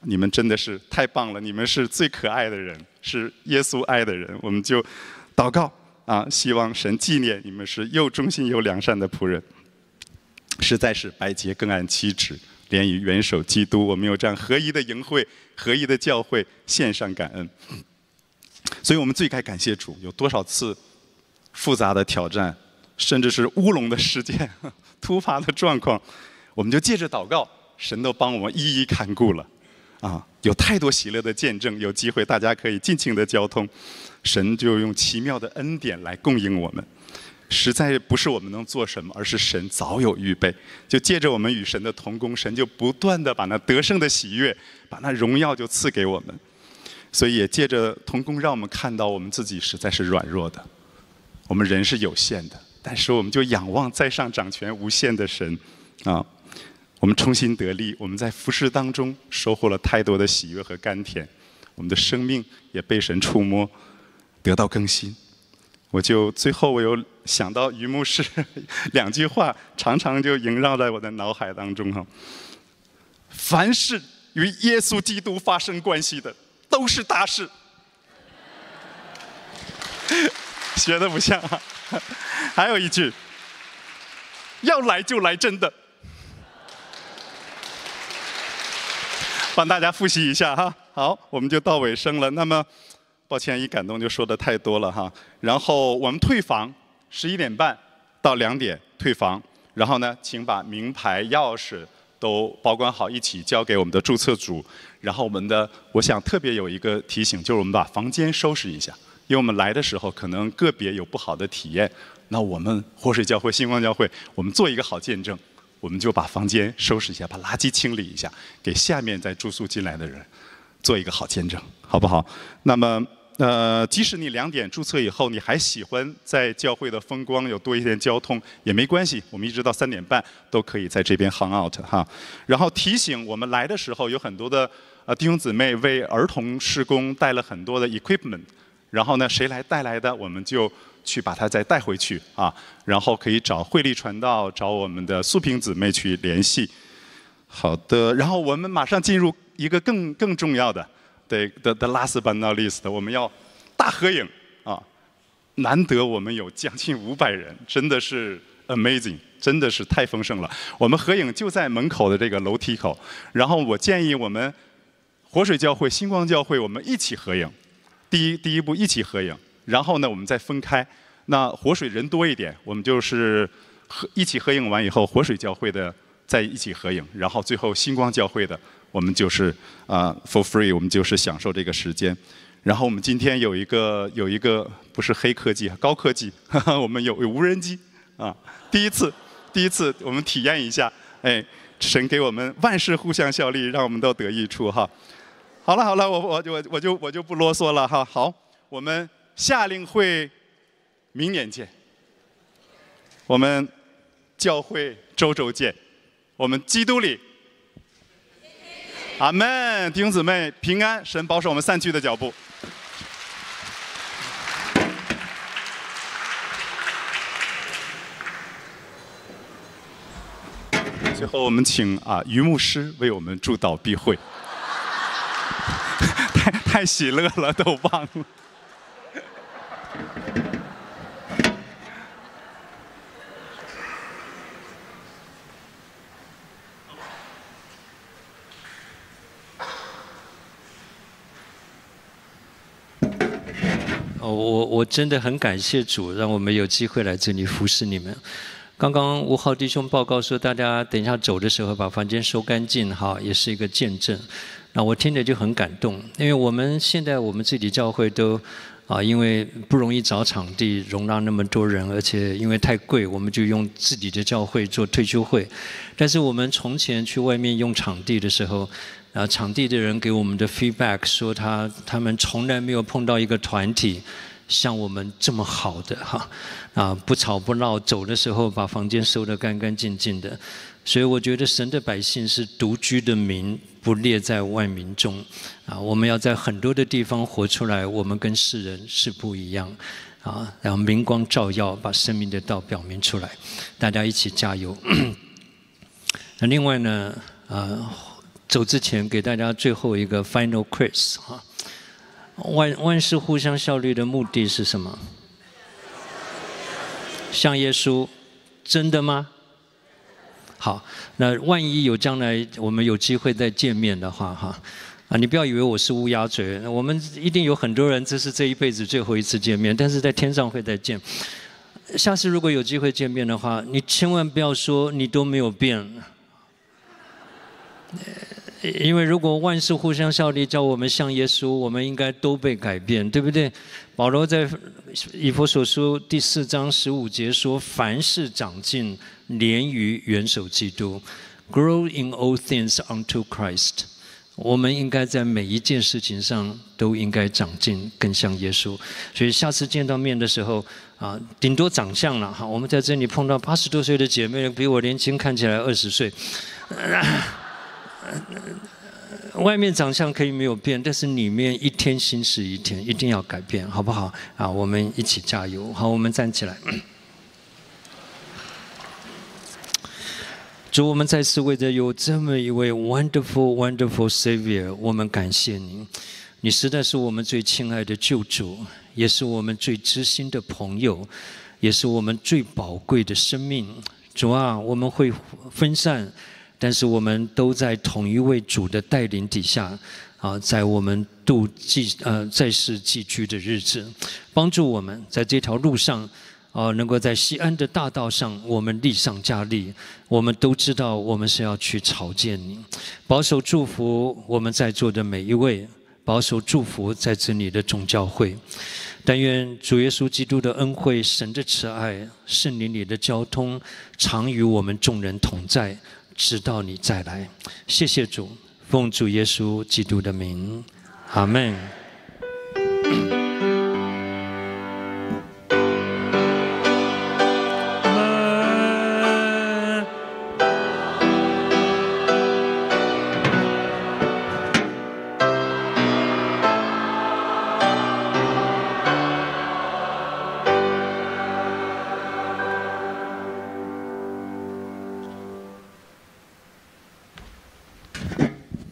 E: 你们真的是太棒了，你们是最可爱的人，是耶稣爱的人。我们就祷告希望神纪念你们是又忠心又良善的仆人，实在是百节更按其职，连于元首基督。我们有这样合一的营会、合一的教会，献上感恩。所以我们最该感谢主，有多少次复杂的挑战，甚至是乌龙的事件。突发的状况，我们就借着祷告，神都帮我们一一看顾了，有太多喜乐的见证，有机会大家可以尽情的交通，神就用奇妙的恩典来供应我们，实在不是我们能做什么，而是神早有预备，就借着我们与神的同工，神就不断的把那得胜的喜悦，把那荣耀就赐给我们，所以也借着同工，让我们看到我们自己实在是软弱的，我们人是有限的。但是我们就仰望在上掌权无限的神，我们重新得力，我们在服事当中收获了太多的喜悦和甘甜，我们的生命也被神触摸，得到更新。最后我又想到于牧师2句话，常常就萦绕在我的脑海当中哈。凡是与耶稣基督发生关系的，都是大事。学得不像啊。还有一句，要来就来真的。帮大家复习一下哈。好，我们就到尾声了。那么，抱歉，一感动就说的太多了哈。然后我们退房，11点半到2点退房。然后呢，请把名牌、钥匙都保管好，一起交给我们的注册组。然后我想特别有一个提醒，就是我们把房间收拾一下。因为我们来的时候可能个别有不好的体验，那我们活水教会、星光教会，我们做一个好见证，我们就把房间收拾一下，把垃圾清理一下，给下面再住宿进来的人做一个好见证，好不好？那么即使你2点注册以后，你还喜欢在教会的风光有多一点交通也没关系，我们一直到3点半都可以在这边 hang out 哈。然后提醒我们来的时候有很多的弟兄姊妹为儿童事工带了很多的 equipment。然后呢，谁来带来的，我们就去把它再带回去然后可以找慧丽传道，找我们的素萍姊妹去联系。好的，然后我们马上进入一个更重要的，对 the last but not least， 我们要大合影难得我们有将近500人，真的是 amazing， 真的是太丰盛了。我们合影就在门口的这个楼梯口，然后我建议我们活水教会、星光教会，我们一起合影。第一步一起合影，然后呢我们再分开。那活水人多一点，我们就是一起合影完以后，活水教会的再一起合影，然后最后星光教会的我们就是for free， 我们就是享受这个时间。然后我们今天有一个不是黑科技，高科技，我们有无人机第一次我们体验一下，神给我们万事互相效力，让我们都得益处哈。好了，我就不啰嗦了哈。好，我们夏令会明年见，我们教会周见，我们基督里，阿门。弟兄姊妹平安，神保守我们散去的脚步。最后我们请于牧师为我们祝祷避会。太喜乐了，都忘了。
C: 我真的很感谢主，让我们有机会来这里服侍你们。刚刚吴浩弟兄报告说，大家等一下走的时候把房间收干净，哈，也是一个见证。那我听着就很感动，因为我们现在我们自己教会都因为不容易找场地容纳那么多人，而且因为太贵，我们就用自己的教会做退休会。但是我们从前去外面用场地的时候，场地的人给我们的 feedback 说他们从来没有碰到一个团体像我们这么好的不吵不闹，走的时候把房间收得干干净净的。所以我觉得神的百姓是独居的民，不列在万民中我们要在很多的地方活出来，我们跟世人是不一样然后明光照耀，把生命的道表明出来，大家一起加油。那另外呢走之前给大家最后一个 final quiz 万事互相效力的目的是什么？像耶稣，真的吗？好，那万一有将来我们有机会再见面的话你不要以为我是乌鸦嘴，我们一定有很多人这是这一辈子最后一次见面，但是在天上会再见。下次如果有机会见面的话，你千万不要说你都没有变。因为如果万事互相效力，叫我们像耶稣，我们应该都被改变，对不对？保罗在以弗所书第4章15节说：“凡事长进，连于元首基督 ，grow in all things unto Christ。”我们应该在每一件事情上都应该长进，更像耶稣。所以下次见到面的时候顶多长相了我们在这里碰到80多岁的姐妹，比我年轻，看起来20岁。外面长相可以没有变，但是里面一天新是一天，一定要改变，好不好我们一起加油。好，我们站起来。主，我们再次为着有这么一位 wonderful Savior， 我们感谢你。你实在是我们最亲爱的救主，也是我们最知心的朋友，也是我们最宝贵的生命。主啊，我们会分散，但是我们都在同一位主的带领底下在我们在世寄居的日子，帮助我们在这条路上能够在西安的大道上，我们力上加力。我们都知道我们是要去朝见你，保守祝福我们在座的每一位，保守祝福在这里的众教会。但愿主耶稣基督的恩惠、神的慈爱、圣灵里的交通，常与我们众人同在，直到你再来。谢谢主，奉主耶稣基督的名，阿们。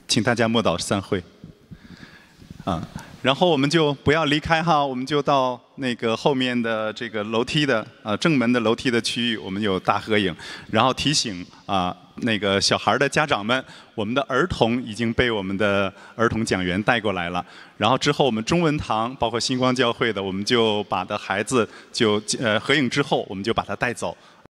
E: 请大家默祷散会。然后我们就不要离开我们就到那个后面的这个楼梯的正门的楼梯的区域，我们有大合影。然后提醒那个小孩的家长们，我们的儿童已经被我们的儿童讲员带过来了。然后之后我们中文堂包括星光教会的，我们就把的孩子就合影之后，我们就把他带走。